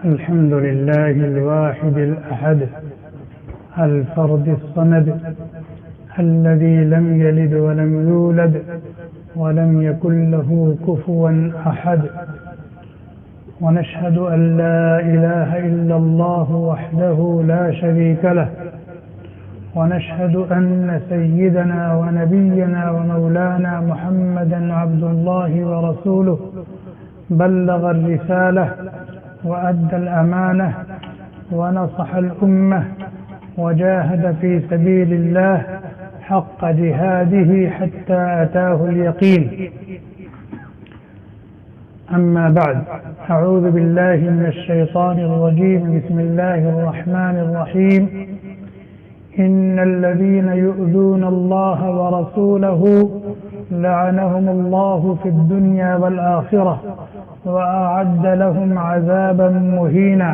الحمد لله الواحد الأحد الفرد الصمد الذي لم يلد ولم يولد ولم يكن له كفوا أحد ونشهد أن لا إله إلا الله وحده لا شريك له ونشهد أن سيدنا ونبينا ومولانا محمدا عبد الله ورسوله بلغ الرسالة وأدى الأمانة ونصح الأمة وجاهد في سبيل الله حق جهاده حتى أتاه اليقين. أما بعد، أعوذ بالله من الشيطان الرجيم. بسم الله الرحمن الرحيم. إن الذين يؤذون الله ورسوله لعنهم الله في الدنيا والآخرة وأعد لهم عذابا مهينا.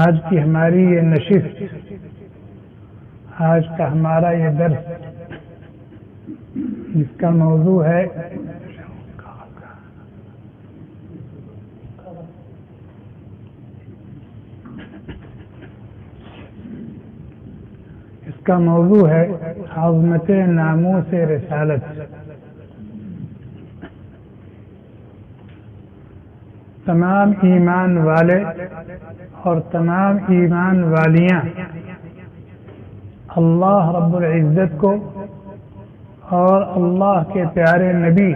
آج کی ہماری یہ نشست، آج کا ہمارا یہ درس، جس کا موضوع ہے عظمت ناموس رسالت. تمام ایمان والے اور تمام ایمان والیاں اللہ رب العزت کو اور اللہ کے پیارے نبی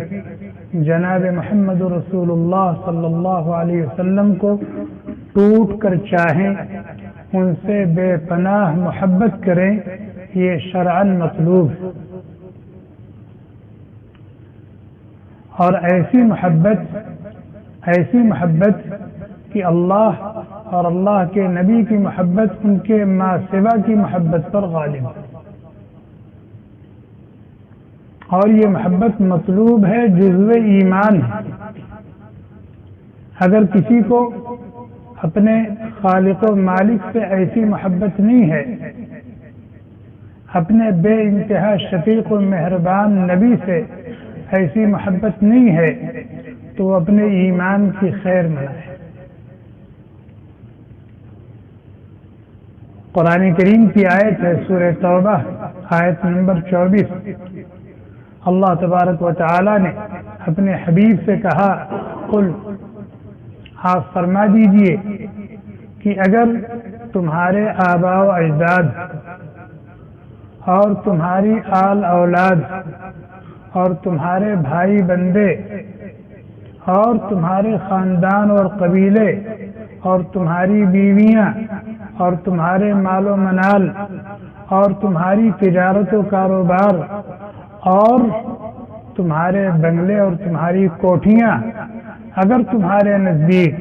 جناب محمد رسول اللہ صلی اللہ علیہ وسلم کو ٹوٹ کر چاہیں، ان سے بے پناہ محبت کریں، یہ شرعاً مطلوب ہے. اور ایسی محبت کہ اللہ اور اللہ کے نبی کی محبت ان کے ما سوا کی محبت پر غالب ہے. اور یہ محبت مطلوب ہے، جزو ایمان ہے. اگر کسی کو اپنے خالق و مالک سے ایسی محبت نہیں ہے، اپنے بے انتہا شفیق و مہربان نبی سے ایسی محبت نہیں ہے، تو وہ اپنے ایمان کی خیر منائے. قرآن کریم کی آیت ہے سورہ توبہ آیت نمبر 24. اللہ تبارک و تعالی نے اپنے حبیب سے کہا، قل، آپ فرما دیجئے کہ اگر تمہارے آباء و اجداد اور تمہاری آل اولاد اور تمہارے بھائی بندے اور تمہارے خاندان اور قبیلے اور تمہاری بیویاں اور تمہارے مال و منال اور تمہاری تجارت و کاروبار اور تمہارے بنگلے اور تمہاری کوٹھیاں اگر تمہارے نزدیک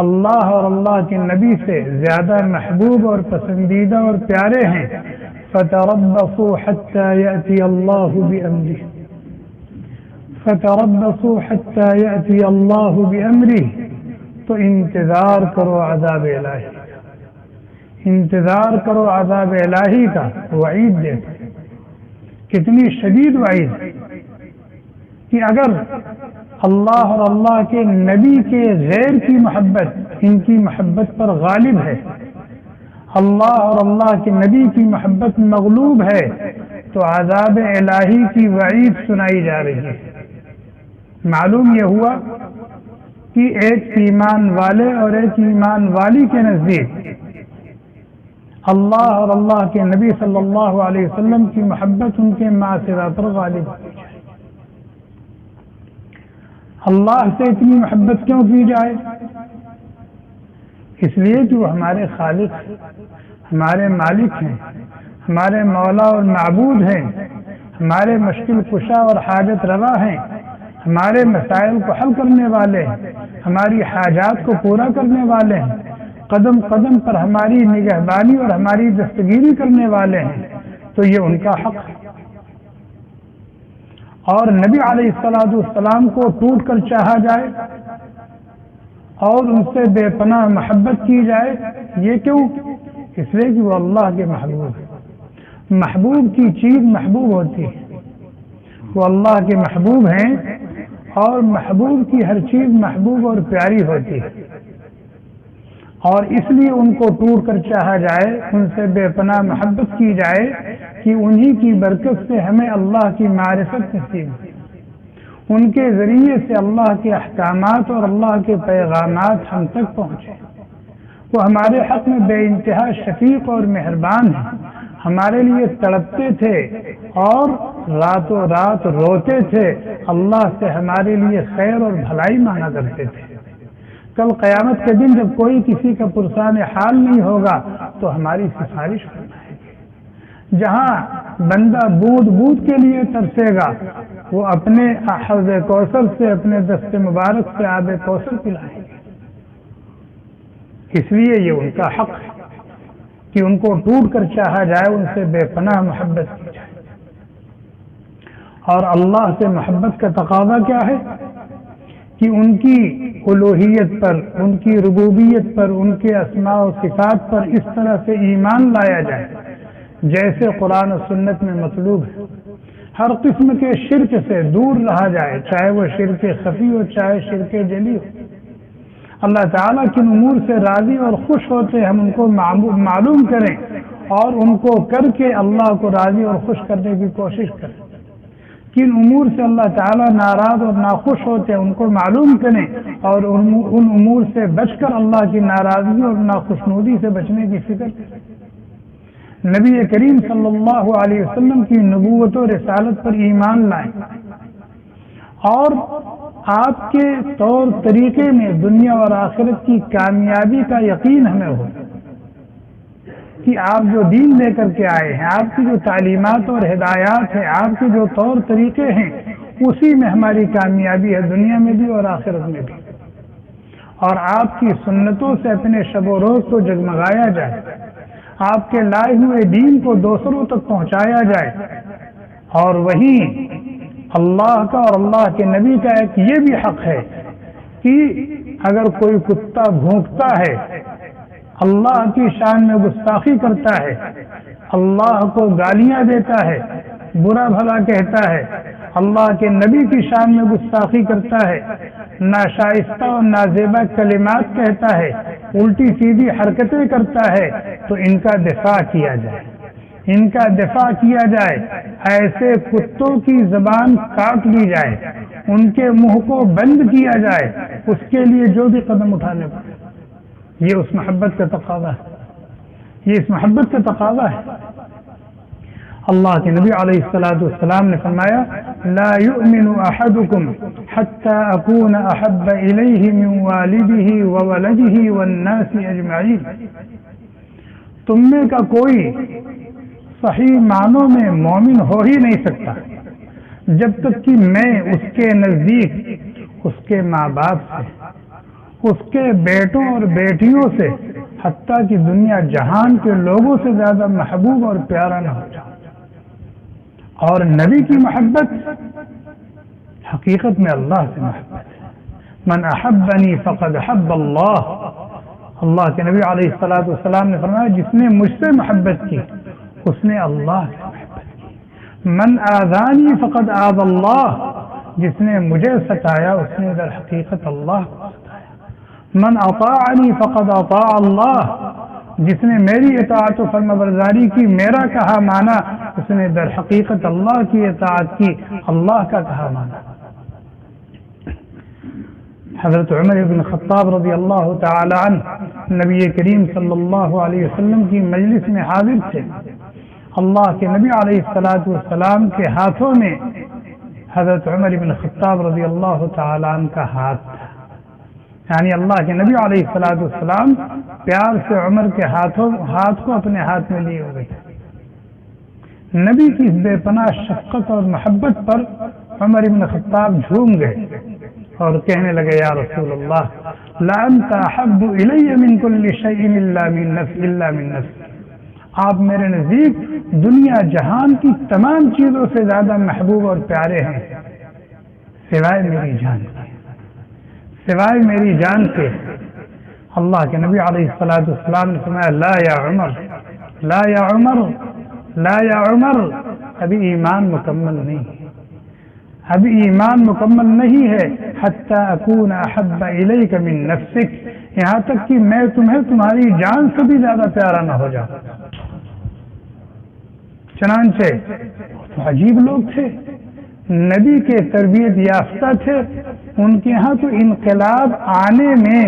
اللہ اور اللہ کے نبی سے زیادہ محبوب اور پسندیدہ اور پیارے ہیں، فَتَرَبَّصُوا حَتَّى يَأْتِيَ اللَّهُ بِأَمْرِهِ، تو انتظار کرو عذاب الہی، انتظار کرو عذاب الہی کا. وعید دیکھو کتنی شدید وعید کہ اگر اللہ اور اللہ کے نبی کے غیر کی محبت ان کی محبت پر غالب ہے، اللہ اور اللہ کے نبی کی محبت مغلوب ہے، تو عذاب الہی کی وعید سنائی جا رہی ہے. معلوم یہ ہوا کہ ایک ایمان والے اور ایک ایمان والی کے نزدیک اللہ اور اللہ کے نبی صلی اللہ علیہ وسلم کی محبت ان کے معاشرہ پر غالب ہوئی جائے. اللہ سے اتنی محبت کیوں کی جائے؟ اس لیے کہ وہ ہمارے خالق ہیں، ہمارے مالک ہیں، ہمارے مولا اور معبود ہیں، ہمارے مشکل کشا اور حاجت روا ہیں، ہمارے مسائل کو حل کرنے والے ہیں، ہماری حاجات کو پورا کرنے والے ہیں، قدم قدم پر ہماری نگہبانی اور ہماری دستگیری کرنے والے ہیں. تو یہ ان کا حق ہے. اور نبی علیہ السلام کو ٹوٹ کر چاہا جائے اور ان سے بے پناہ محبت کی جائے، یہ کیوں؟ اس لیے کہ وہ اللہ کے محبوب ہے. محبوب کی چیز محبوب ہوتی ہے، وہ اللہ کے محبوب ہیں، اور محبوب کی ہر چیز محبوب اور پیاری ہوتی ہے، اور اس لیے ان کو ٹوٹ کر چاہا جائے، ان سے بے پناہ محبت کی جائے کہ انہی کی برکت سے ہمیں اللہ کی معرفت نصیب ہو، ان کے ذریعے سے اللہ کے احکامات اور اللہ کے پیغامات ہم تک پہنچے۔ وہ ہمارے حق میں بے انتہا شفیق اور مہربان ہیں، ہمارے لیے تڑپتے تھے اور راتوں رات روتے تھے، اللہ سے ہمارے لیے خیر اور بھلائی مانگا کرتے تھے۔ کل قیامت کے دن جب کوئی کسی کا پرسان حال نہیں ہوگا تو ہماری سفارش فرمائے گی۔ جہاں بندہ بوند بوند کے لیے ترسے گا، وہ اپنے حوض کوثر سے، اپنے دست مبارک سے آب کوثر پلائیں گے۔ اس لیے یہ ان کا حق ہے کہ ان کو ٹوٹ کر چاہا جائے، ان سے بے پناہ محبت کی جائے۔ اور اللہ سے محبت کا تقاضا کیا ہے کہ ان کی الوہیت پر، ان کی ربوبیت پر، ان کے اسماء و صفات پر اس طرح سے ایمان لایا جائے جیسے قرآن و سنت میں مطلوب ہے۔ ہر قسم کے شرک سے دور رہا جائے، چاہے وہ شرک خفی ہو، چاہے شرک جلی ہو۔ اللہ تعالیٰ کن امور سے راضی اور خوش ہوتے ہم ان کو معلوم کریں، اور ان کو کر کے اللہ کو راضی اور خوش کرنے کی کوشش کریں۔ کن امور سے اللہ تعالیٰ ناراض اور ناخوش ہوتے ہیں ان کو معلوم کریں، اور ان امور سے بچ کر اللہ کی ناراضگی اور ناخوشنودی سے بچنے کی فکر کریں۔ نبی کریم صلی اللہ علیہ وسلم کی نبوت و رسالت پر ایمان لائیں، اور آپ کے طور طریقے میں دنیا اور آخرت کی کامیابی کا یقین ہمیں ہو کہ آپ جو دین لے کر کے آئے ہیں، آپ کی جو تعلیمات اور ہدایات ہیں، آپ کے جو طور طریقے ہیں، اسی میں ہماری کامیابی ہے، دنیا میں بھی اور آخرت میں بھی۔ اور آپ کی سنتوں سے اپنے شب و روز کو جگمگایا جائے، آپ کے لائے ہوئے دین کو دوسروں تک پہنچایا جائے۔ اور وہیں اللہ کا اور اللہ کے نبی کا ایک یہ بھی حق ہے کہ اگر کوئی کتا بھونکتا ہے، اللہ کی شان میں گستاخی کرتا ہے، اللہ کو گالیاں دیتا ہے، برا بھلا کہتا ہے، اللہ کے نبی کی شان میں گستاخی کرتا ہے، ناشائستہ اور نازیبا کلمات کہتا ہے، الٹی سیدھی حرکتیں کرتا ہے، تو ان کا دفاع کیا جائے، ان کا دفاع کیا جائے، ایسے کتوں کی زبان کاٹ لی جائے، ان کے منہ کو بند کیا جائے، اس کے لیے جو بھی قدم اٹھانے پڑے۔ یہ اس محبت کا تقاضا ہے، یہ اس محبت کا تقاضا ہے۔ اللہ کے نبی علیہ الصلوۃ والسلام نے فرمایا لا يؤمن احدكم حتى اكون احب اليه من والده وولده والناس اجمعين۔ تم میں کا کوئی صحیح معنوں میں مومن ہو ہی نہیں سکتا جب تک کہ میں اس کے نزدیک اس کے ماں باپ سے، اس کے بیٹوں اور بیٹیوں سے، حتیٰ کہ دنیا جہان کے لوگوں سے زیادہ محبوب اور پیارا نہ ہو جاؤں۔ اور نبی کی محبت حقیقت میں اللہ سے محبت ہے۔ من احبنی فقد حب اللہ۔ اللہ کے نبی علیہ الصلوۃ والسلام نے فرمایا جس نے مجھ سے محبت کی اس نے اللہ سے محبت کی۔ من آذانی فقد آذ اللہ۔ جس نے مجھے ستایا اس نے در حقیقت اللہ کو ستایا۔ من اطاعنی فقد اطاع اللہ۔ جس نے میری اطاعت و فرما برداری کی، میرا کہا مانا، اس نے در حقیقت اللہ کی اطاعت کی، اللہ کا کہا مانا۔ حضرت عمر بن خطاب رضی اللہ تعالی عنہ نبی کریم صلی اللہ علیہ وسلم کی مجلس میں حاضر تھے۔ اللہ کے نبی علیہ الصلوۃ والسلام کے ہاتھوں میں حضرت عمر بن خطاب رضی اللہ تعالی عنہ کا ہاتھ تھا، یعنی اللہ کے نبی علیہ الصلوۃ والسلام پیار سے عمر کے ہاتھ کو اپنے ہاتھ میں لیے ہوئے تھے۔ نبی کی بے پناہ شفقت اور محبت پر عمر بن خطاب جھوم گئے اور کہنے لگے یا رسول اللہ لا انت احب الی من کل شیء الا من نفسی۔ آپ میرے نزدیک دنیا جہان کی تمام چیزوں سے زیادہ محبوب اور پیارے ہیں سوائے میری جان کے، سوائے میری جان کے۔ اللہ کے نبی علیہ الصلوۃ والسلام نے فرمایا لا یا عمر، لا یا عمر، لا یا عمر، ابھی ایمان مکمل نہیں ہے، ابھی ایمان مکمل نہیں ہے، حتی اکون احب الیک من نفسک، یہاں تک کہ میں تمہیں تمہاری جان سے بھی زیادہ پیارا نہ ہو جاؤں۔ چنانچہ عجیب لوگ تھے، نبی کے تربیت یافتہ تھے، ان کے ہاں تو انقلاب آنے میں،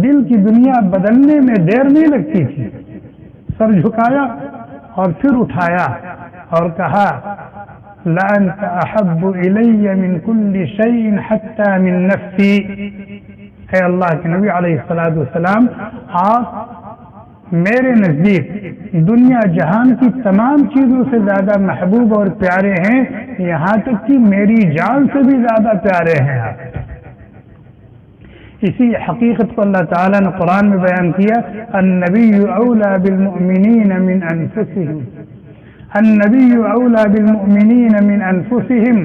دل کی دنیا بدلنے میں دیر نہیں لگتی تھی۔ سر جھکایا اور پھر اٹھایا اور کہا لَأَنْتَ أَحَبُّ إِلَيَّ مِنْ كُلِّ شَيْءٍ حَتَّى مِنْ نَفْسِي، اے اللہ کے نبی علیہ السلام، آپ میرے نزدیک دنیا جہان کی تمام چیزوں سے زیادہ محبوب اور پیارے ہیں، یہاں تک کہ میری جان سے بھی زیادہ پیارے ہیں آپ۔ اسی حقیقت کو اللہ تعالیٰ نے قرآن میں بیان کیا، النبی اولیٰ بالمؤمنین من انفسہم، النبی اولیٰ بالمؤمنین من انفسہم،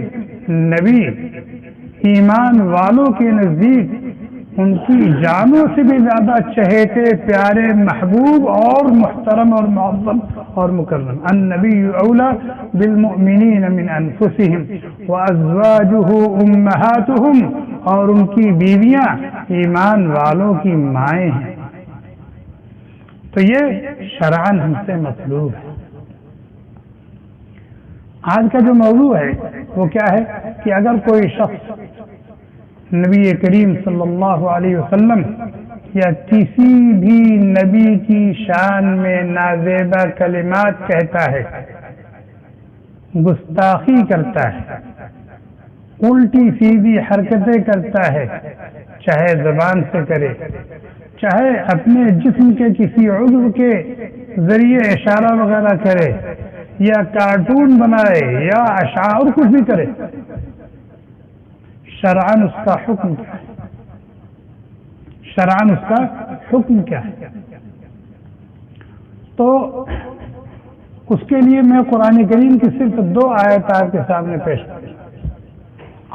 نبی ایمان والوں کے نزدیک ان کی جانوں سے بھی زیادہ چہیتے، پیارے، محبوب اور محترم اور معظم اور مکرم۔ النبی اولیٰ بالمؤمنین من انفسہم وازواجہ امہاتہم، اور ان کی بیویاں ایمان والوں کی مائیں ہیں۔ تو یہ شرعاً ہم سے مطلوب ہے۔ آج کا جو موضوع ہے وہ کیا ہے کہ اگر کوئی شخص نبی کریم صلی اللہ علیہ وسلم یا کسی بھی نبی کی شان میں نازیبہ کلمات کہتا ہے، گستاخی کرتا ہے، الٹی سیدھی حرکتیں کرتا ہے، چاہے زبان سے کرے، چاہے اپنے جسم کے کسی عضو کے ذریعے اشارہ وغیرہ کرے، یا کارٹون بنائے، یا اشعار کچھ بھی کرے، شرعاً اس کا حکم کیا ہے؟ شرعاً اس کا حکم کیا ہے؟ تو اس کے لیے میں قرآن کریم کی صرف 2 آیات آپ کے سامنے پیش کروں۔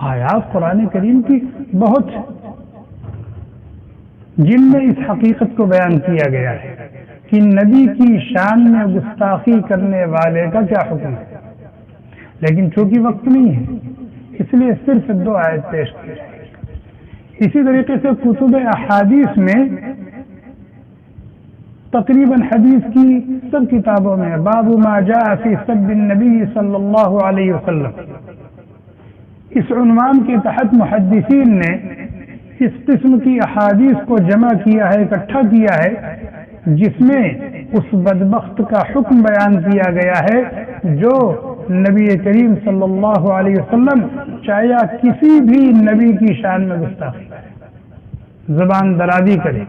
آیات قرآن کریم کی بہت جن میں اس حقیقت کو بیان کیا گیا ہے کہ نبی کی شان میں گستاخی کرنے والے کا کیا حکم ہے، لیکن چونکہ وقت نہیں ہے اس لیے صرف 2 آیت پیش کی جائے گی۔ اسی طریقے سے کتب احادیث میں تقریباً حدیث کی سب کتابوں میں باب ما جاء فی سب النبی صلی اللہ علیہ وسلم، اس عنوان کے تحت محدثین نے اس قسم کی احادیث کو جمع کیا ہے، اکٹھا کیا ہے، جس میں اس بدبخت کا حکم بیان کیا گیا ہے جو نبی کریم صلی اللہ علیہ وسلم چاہے کسی بھی نبی کی شان میں گستاخی کرے، زبان درازی کرے،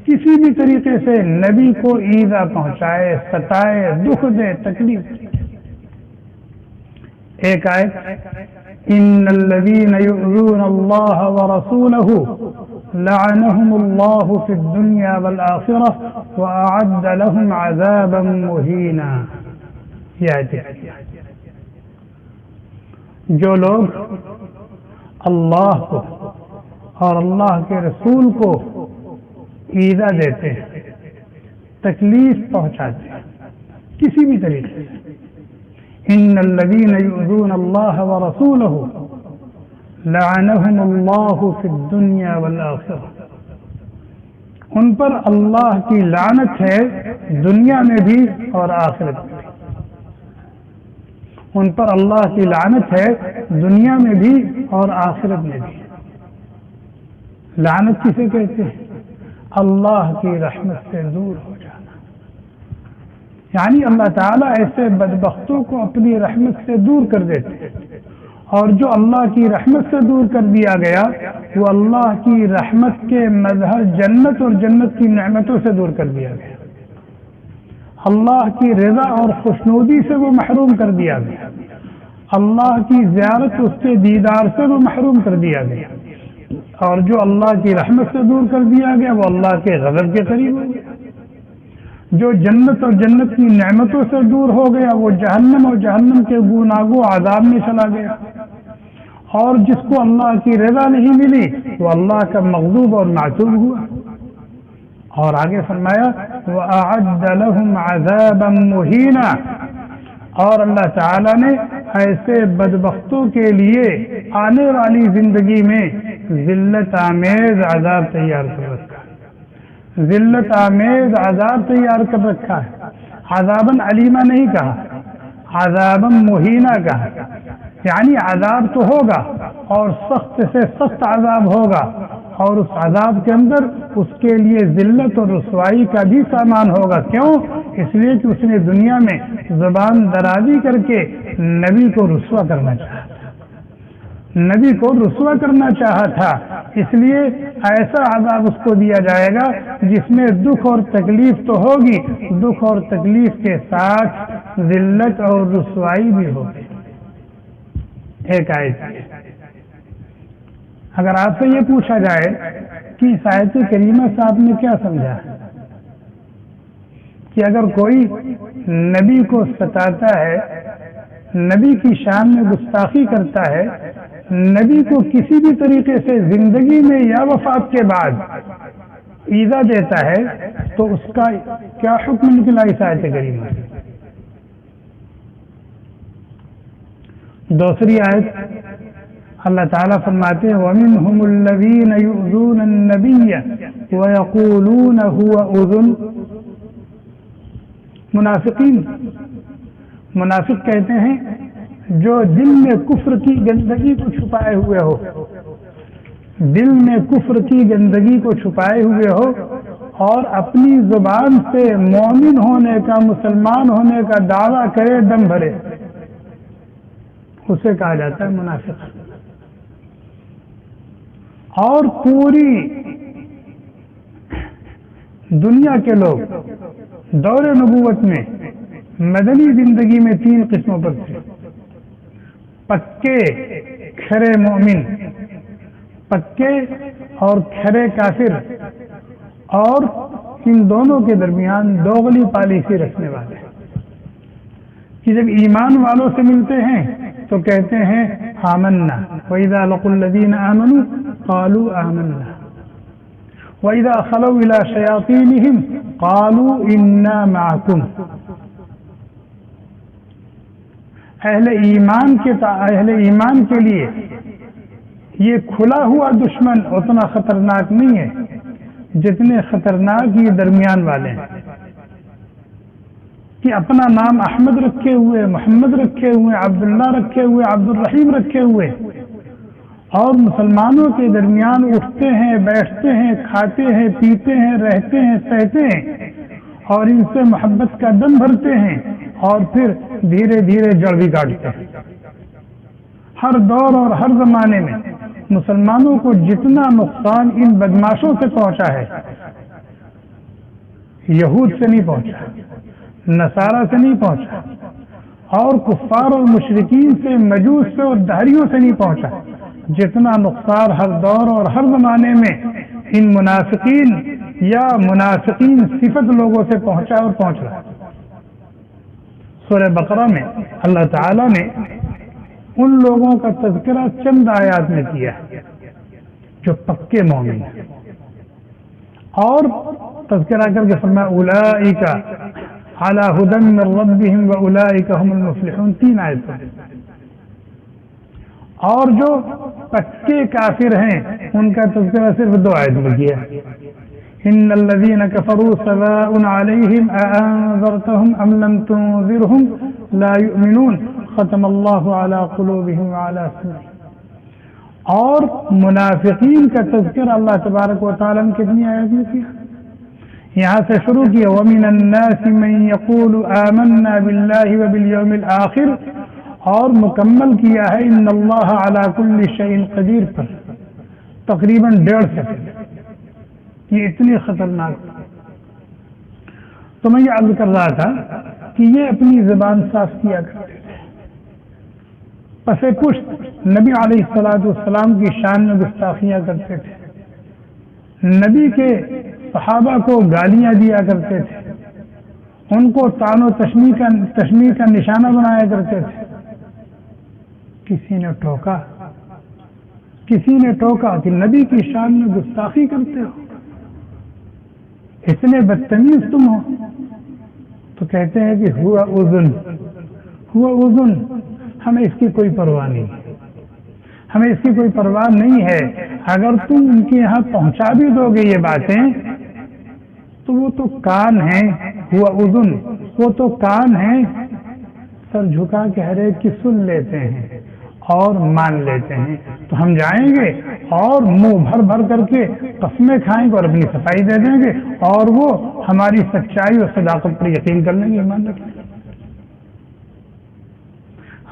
کسی بھی طریقے سے نبی کو ایذا پہنچائے، ستائے، دکھ دے، تکلیف دے۔ ایک آیت ان الذین یؤذون اللہ ورسولہ لعنهم اللہ فی الدنیا والآخرہ واعد لهم عذابا مہینا، یہ آیت جو لوگ اللہ کو اور اللہ کے رسول کو ایذا دیتے ہیں، تکلیف پہنچاتے ہیں کسی بھی طریقے سے، ان الذین یؤذون اللہ ورسولہ لعنهم اللہ فی الدنیا والآخرہ، ان پر اللہ کی لعنت ہے دنیا میں بھی اور آخرت میں بھی، ان پر اللہ کی لعنت ہے دنیا میں بھی اور آخرت میں بھی۔ لعنت کسے کہتے ہیں؟ اللہ کی رحمت سے دور ہو جانا، یعنی اللہ تعالیٰ ایسے بدبختوں کو اپنی رحمت سے دور کر دیتے ہیں، اور جو اللہ کی رحمت سے دور کر دیا گیا وہ اللہ کی رحمت کے مظہر جنت اور جنت کی نعمتوں سے دور کر دیا گیا، اللہ کی رضا اور خوشنودی سے وہ محروم کر دیا گیا، اللہ کی زیارت اس کے دیدار سے وہ محروم کر دیا گیا، اور جو اللہ کی رحمت سے دور کر دیا گیا وہ اللہ کے غضب کے قریب ہو گیا، جو جنت اور جنت کی نعمتوں سے دور ہو گیا وہ جہنم اور جہنم کے گوناگو عذاب میں چلا گیا، اور جس کو اللہ کی رضا نہیں ملی وہ اللہ کا مغضوب اور معصوم ہوا۔ اور آگے فرمایا وَأَعَدَّ لَهُمْ عَذَابًا مُهِينًا، اور اللہ تعالیٰ نے ایسے بدبختوں کے لیے آنے والی زندگی میں ذلت آمیز عذاب تیار کر رکھا ہے، ذلت آمیز عذاب تیار کر رکھا ہے۔ عذاباً علیمہ نہیں کہا، عذاباً مہینہ کہا، یعنی عذاب تو ہوگا اور سخت سے سخت عذاب ہوگا، اور اس عذاب کے اندر اس کے لیے ذلت اور رسوائی کا بھی سامان ہوگا۔ کیوں؟ اس لیے کہ اس نے دنیا میں زبان درازی کر کے نبی کو رسوا کرنا چاہا تھا، نبی کو رسوا کرنا چاہا تھا، اس لیے ایسا عذاب اس کو دیا جائے گا جس میں دکھ اور تکلیف تو ہوگی، دکھ اور تکلیف کے ساتھ ذلت اور رسوائی بھی ہوگی۔ ایک آیت اگر آپ سے یہ پوچھا جائے کہ اس آیت کریمہ سے آپ نے کیا سمجھا کہ اگر کوئی نبی کو ستاتا ہے، نبی کی شان میں گستاخی کرتا ہے، نبی کو کسی بھی طریقے سے زندگی میں یا وفات کے بعد ایذا دیتا ہے، تو اس کا کیا حکم نکلا اس آیت کریمہ سے؟ دوسری آیت اللہ تعالیٰ فرماتے ہیں وَمِنْهُمُ الَّذِينَ يُؤْذُونَ النَّبِيَّ وَيَقُولُونَ هُوَ أُذُنٌ۔ منافق کہتے ہیں جو دل میں کفر کی گندگی کو چھپائے ہوئے ہو، دل میں کفر کی گندگی کو چھپائے ہوئے ہو اور اپنی زبان سے مومن ہونے کا، مسلمان ہونے کا دعویٰ کرے، دم بھرے، اسے کہا جاتا ہے منافق۔ اور پوری دنیا کے لوگ دور نبوت میں مدنی زندگی میں تین قسموں پر تھے: پکے کھرے مومن، پکے اور کھرے کافر، اور ان دونوں کے درمیان دوغلی پالیسی رکھنے والے، کہ جب ایمان والوں سے ملتے ہیں تو کہتے ہیں آمنا، وَإِذَا لَقُوا الَّذِينَ آمَنُوا قَالُوا آمَنَّا وَإِذَا خَلَوْا إِلَى شَيَاطِينِهِمْ قَالُوا إِنَّا مَعَكُمْ۔ اہل ایمان کے لیے یہ کھلا ہوا دشمن اتنا خطرناک نہیں ہے جتنے خطرناک یہ درمیان والے ہیں، کہ اپنا نام احمد رکھے ہوئے، محمد رکھے ہوئے، عبداللہ رکھے ہوئے، عبد الرحیم رکھے ہوئے، اور مسلمانوں کے درمیان اٹھتے ہیں، بیٹھتے ہیں، کھاتے ہیں، پیتے ہیں، رہتے ہیں، سہتے ہیں، اور ان سے محبت کا دم بھرتے ہیں، اور پھر دھیرے دھیرے جڑ بھی کاٹتے ہیں۔ ہر دور اور ہر زمانے میں مسلمانوں کو جتنا نقصان ان بدماشوں سے پہنچا ہے، یہود سے نہیں پہنچا، نصارہ سے نہیں پہنچا، اور کفار اور مشرکین سے، مجوس سے اور دہریوں سے نہیں پہنچا، جتنا نقصان ہر دور اور ہر زمانے میں ان منافقین یا منافقین صفت لوگوں سے پہنچا اور پہنچ رہا۔ سورہ بقرہ میں اللہ تعالیٰ نے ان لوگوں کا تذکرہ چند آیات میں کیا ہے جو پکے مومن ہیں، اور تذکرہ کر کے فرمایا اولئک علی ھدی من ربہم واولئک ھم المفلحون، 3 آیت ہیں۔ اور جو پکے کافر ہیں ان کا تذکرہ صرف 2 آیت میں کیا ہے، ان الذین کفروا سواء علیہم اانذرتہم ام لم تنذرہم لا یؤمنون ختم اللہ علی قلوبہم وعلی سمعہم۔ اور منافقین کا تذکرہ اللہ تبارک و تعالیٰ نے کتنی آیت میں کیا؟ یہاں سے شروع کیا وَمِنَ النَّاسِ مَن يَقُولُ آمَنَّا بِاللَّهِ وَبِالْيَوْمِ الْآخِرِ، اور مکمل کیا ہے ان اللہ علی کل شیء قدیر پر، تقریباً 1.5 سیکنڈ، یہ اتنی خطرناک۔ تو میں یہ عرض کر رہا تھا کہ یہ اپنی زبان صاف کیا کرتے تھے، پس پشت نبی علیہ الصلوۃ والسلام کی شان میں گستاخیاں کرتے تھے، نبی کے صحابہ کو گالیاں دیا کرتے تھے، ان کو طعن و تشمیع کا نشانہ بنایا کرتے تھے۔ کسی نے ٹوکا کہ نبی کی شان میں گستاخی کرتے ہو، اتنے بدتمیز تم ہو، تو کہتے ہیں کہ ہوا اذن، ہمیں اس کی کوئی پرواہ نہیں، ہمیں اس کی کوئی پرواہ نہیں ہے۔ اگر تم ان کے یہاں پہنچا بھی دو گے یہ باتیں تو وہ تو کان ہیں، ہوا اذن، وہ تو کان ہیں، سر جھکا کے ہر ایک کی سن لیتے ہیں اور مان لیتے ہیں۔ تو ہم جائیں گے اور منہ بھر بھر کر کے قسمیں کھائیں گے اور اپنی صفائی دے دیں گے، اور وہ ہماری سچائی اور صداقت پر یقین کر لیں گے، ایمان رکھیں گے۔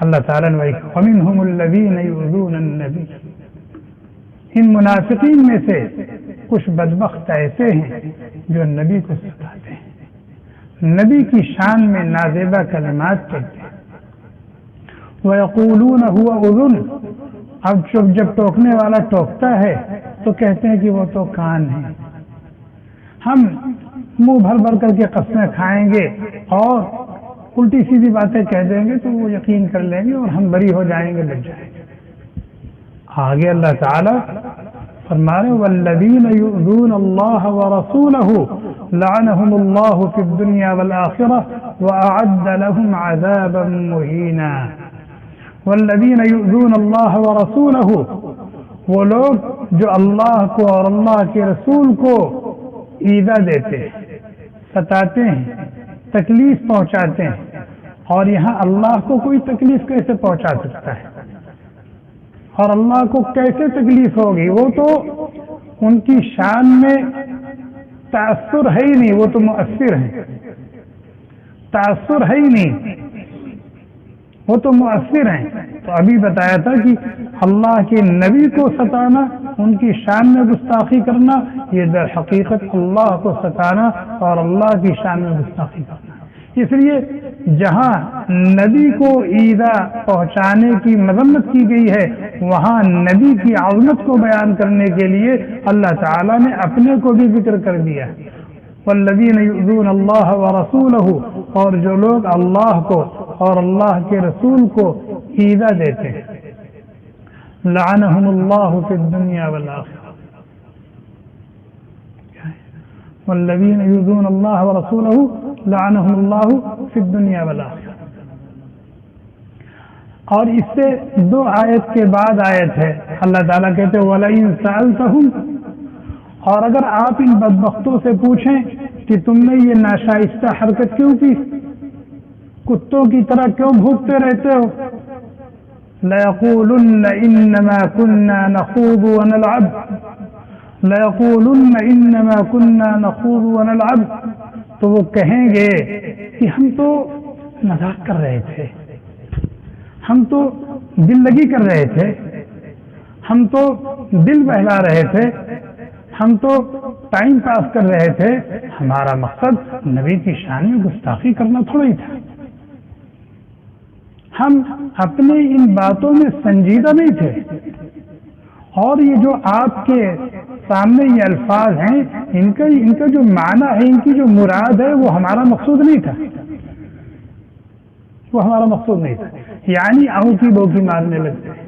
اللہ تعالیٰ نے وَمِنْهُمُ الَّذِينَ يُؤْذُونَ النَّبِيَّ، ان منافقین میں سے کچھ بدبخت ایسے ہیں جو نبی کو ستاتے ہیں، نبی کی شان میں نازیبہ کلمات کہتے ہیں۔ وَيَقُولُونَ هُوَ أُذُنٌ، اب جب ٹوکنے والا ٹوکتا ہے تو کہتے ہیں کہ وہ تو کان ہے۔ ہم منہ بھر بھر کر کے قسمیں کھائیں گے اور الٹی سیدھی باتیں کہہ دیں گے تو وہ یقین کر لیں گے اور ہم بری ہو جائیں گے، بچ جائیں گے۔ آگے اللہ تعالیٰ فرما رہے والذین یؤذون اللہ ورسولہ لعنہم اللہ فی الدنیا والآخرہ واعد لهم عذابا مہینا۔ والذین یؤذون اللہ ورسولہ، وہ لوگ جو اللہ کو اور اللہ کے رسول کو ایذا دیتے ہیں، ستاتے ہیں، تکلیف پہنچاتے ہیں، اور یہاں اللہ کو کوئی تکلیف کیسے پہنچا سکتا ہے، اور اللہ کو کیسے تکلیف ہوگی؟ وہ تو ان کی شان میں تاثر ہے ہی نہیں، وہ تو مؤثر ہیں، تاثر ہے ہی نہیں، وہ تو مؤثر ہیں۔ تو ابھی بتایا تھا کہ اللہ کے نبی کو ستانا، ان کی شان میں گستاخی کرنا، یہ در حقیقت اللہ کو ستانا اور اللہ کی شان میں گستاخی کرنا۔ اس لیے جہاں نبی کو ایذا پہنچانے کی مذمت کی گئی ہے، وہاں نبی کی عظمت کو بیان کرنے کے لیے اللہ تعالیٰ نے اپنے کو بھی ذکر کر دیا۔ والذین یؤذون اللہ ورسولہ، اور جو لوگ اللہ کو اور اللہ کے رسول کو ایذا دیتے ہیں، لعنہم اللہ فی الدنیا والآخرہ، والذین یؤذون اللہ ورسولہ لعنہم اللہ فی الدنیا والآخرہ۔ اور اس سے دو آیت کے بعد آیت ہے، اللہ تعالیٰ کہتے ہیں وَلَئِن سَأَلْتَهُمْ، اور اگر آپ ان بدبختوں سے پوچھیں کہ تم نے یہ ناشائستہ حرکت کیوں کی، کتوں کی طرح کیوں بھوکتے رہتے ہو، لَيَقُولُنَّ إِنَّمَا كُنَّا نَخُوضُ وَنَلْعَبُ، لَيَقُولُنَّ إِنَّمَا كُنَّا نَخُوضُ وَنَلْعَبُ، تو وہ کہیں گے کہ ہم تو مذاق کر رہے تھے، ہم تو دل لگی کر رہے تھے، ہم تو دل بہلا رہے تھے، ہم تو ٹائم پاس کر رہے تھے، ہمارا مقصد نبی کی شان میں گستاخی کرنا تھوڑا ہی تھا۔ ہم اپنے ان باتوں میں سنجیدہ نہیں تھے، اور یہ جو آپ کے سامنے یہ الفاظ ہیں، ان کا جو معنی ہے، ان کی جو مراد ہے، وہ ہمارا مقصود نہیں تھا، وہ ہمارا مقصود نہیں تھا۔ یعنی آؤکی بوکی مارنے لگتے ہیں،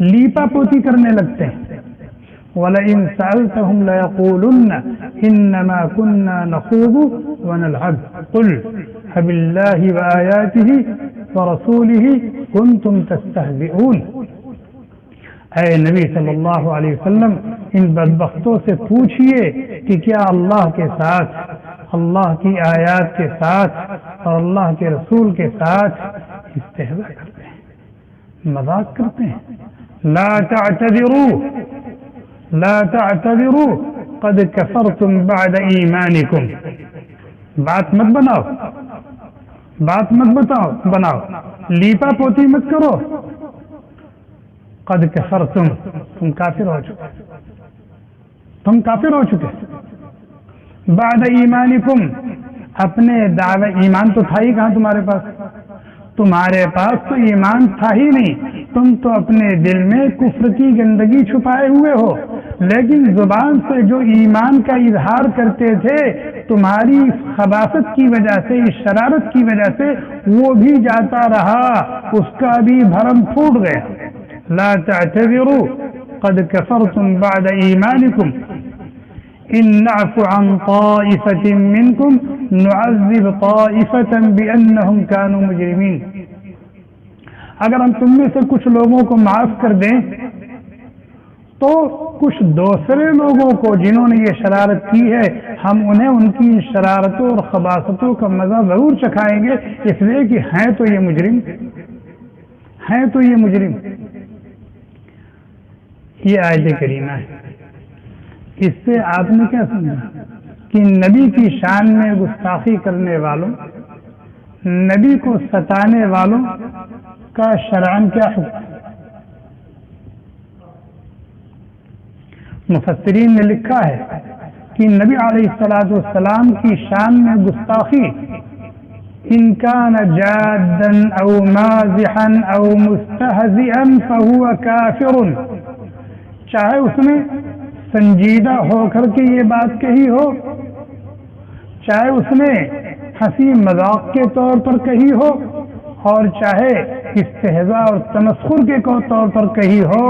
لیپا پوتی کرنے لگتے ہیں۔ وَلَئِن سَأَلْتَهُمْ لَيَقُولُنَّ إِنَّمَا كُنَّا نَخُوضُ وَنَلْعَبُ قُلْ أَبِاللَّهِ وَآيَاتِهِ وَرَسُولِهِ كُنْتُمْ تَسْتَهْزِئُونَ، اے نبی صلی اللہ علیہ وسلم ان بدبختوں سے پوچھئے کہ کیا اللہ کے ساتھ، اللہ کی آیات کے ساتھ اور اللہ کے رسول کے ساتھ استہزاء کرتے ہیں، مذاق کرتے ہیں۔ لا تعتذروا، لا تعتذروا قد کفرتم بعد ایمانکم، بات مت بناؤ، بات مت بناؤ، لیپا پوتی مت کرو، قد کفرتم، تم کافر ہو چکے، تم کافر ہو چکے، بعد ایمانکم، اپنے دعوے، ایمان تو تھا ہی کہاں تمہارے پاس، تمہارے پاس تو ایمان تھا ہی نہیں، تم تو اپنے دل میں کفر کی گندگی چھپائے ہوئے ہو، لیکن زبان سے جو ایمان کا اظہار کرتے تھے، تمہاری خباثت کی وجہ سے، اس شرارت کی وجہ سے وہ بھی جاتا رہا، اس کا بھی بھرم پھوٹ گیا۔ لا تعتذروا قد كفرتم بعد ایمانکم ان نعف عن طائفة منكم نعذب طائفة بأنهم كانوا مجرمين، اگر ہم تم میں سے کچھ لوگوں کو معاف کر دیں تو کچھ دوسرے لوگوں کو جنہوں نے یہ شرارت کی ہے ہم انہیں ان کی شرارتوں اور خباثتوں کا مزہ ضرور چکھائیں گے، اس لیے کہ ہیں تو یہ مجرم، ہیں تو یہ مجرم۔ یہ آیت کریمہ ہے۔ اس سے آپ نے کیا سمجھا کہ نبی کی شان میں گستاخی کرنے والوں، نبی کو ستانے والوں کا شرعاً کیا حکم؟ مفسرین نے لکھا ہے کہ نبی علیہ الصلوۃ والسلام کی شان میں گستاخی ان کان جادا او مازحا او مستہزئا فهو کافر، چاہے اس نے سنجیدہ ہو کر کے یہ بات کہی ہو، چاہے اس نے ہنسی مذاق کے طور پر کہی ہو، اور چاہے استہزاء اور تمسخر کے طور پر کہی ہو،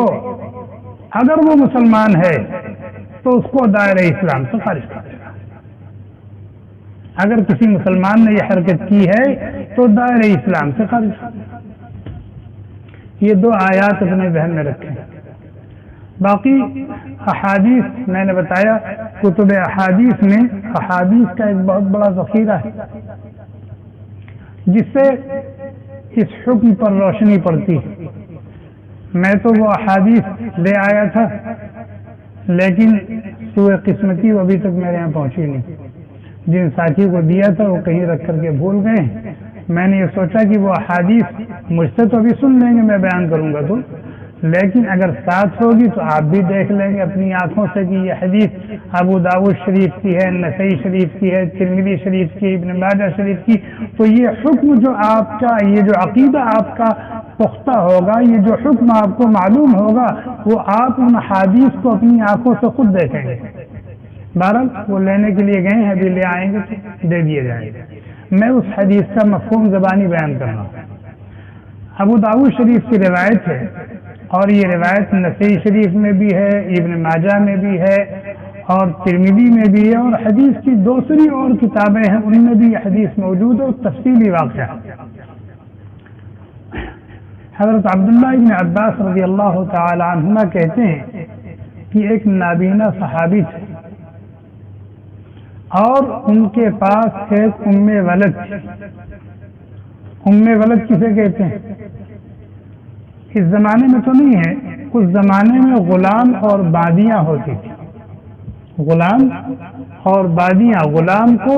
اگر وہ مسلمان ہے تو اس کو دائرہ اسلام سے خارج کر دے گا۔ اگر کسی مسلمان نے یہ حرکت کی ہے تو دائرہ اسلام سے خارج کر دے گا۔ یہ دو آیات اپنے ذہن میں رکھیں۔ باقی احادیث میں نے بتایا، کتب احادیث میں احادیث کا ایک بہت بڑا ذخیرہ ہے جس سے اس حکم پر روشنی پڑتی ہے۔ میں تو وہ احادیث لے آیا تھا لیکن سوء قسمتی وہ ابھی تک میرے یہاں پہنچی نہیں، جن ساتھی کو دیا تھا وہ کہیں رکھ کر کے بھول گئے۔ میں نے یہ سوچا کہ وہ احادیث مجھ سے تو ابھی سن لیں گے، میں بیان کروں گا تو، لیکن اگر ساتھ ہوگی تو آپ بھی دیکھ لیں گے اپنی آنکھوں سے کہ یہ حدیث ابو داؤد شریف کی ہے، نسائی شریف کی ہے، ترمذی شریف کی، ابن ماجہ شریف کی۔ تو یہ حکم جو آپ کا، یہ جو عقیدہ آپ کا پختہ ہوگا، یہ جو حکم آپ کو معلوم ہوگا، وہ آپ ان حدیث کو اپنی آنکھوں سے خود دیکھیں گے۔ بہرحال وہ لینے کے لیے گئے ہیں، ابھی لے آئیں گے تو دے دیے جائیں گے۔ میں اس حدیث کا مفہوم زبانی بیان کر رہا ہوں۔ ابو داؤد شریف کی روایت ہے، اور یہ روایت نسائی شریف میں بھی ہے، ابن ماجہ میں بھی ہے، اور ترمذی میں بھی ہے، اور حدیث کی دوسری اور کتابیں ہیں ان میں بھی یہ حدیث موجود ہے، اور تفصیلی واقعہ۔ حضرت عبداللہ ابن عباس رضی اللہ تعالی عنہما کہتے ہیں کہ ایک نابینا صحابی تھے اور ان کے پاس ایک ام ولد تھی۔ ام ولد کسے کہتے ہیں؟ اس زمانے میں تو نہیں ہے، اس زمانے میں غلام اور بادیاں ہوتی تھی، غلام اور بادیاں۔ غلام کو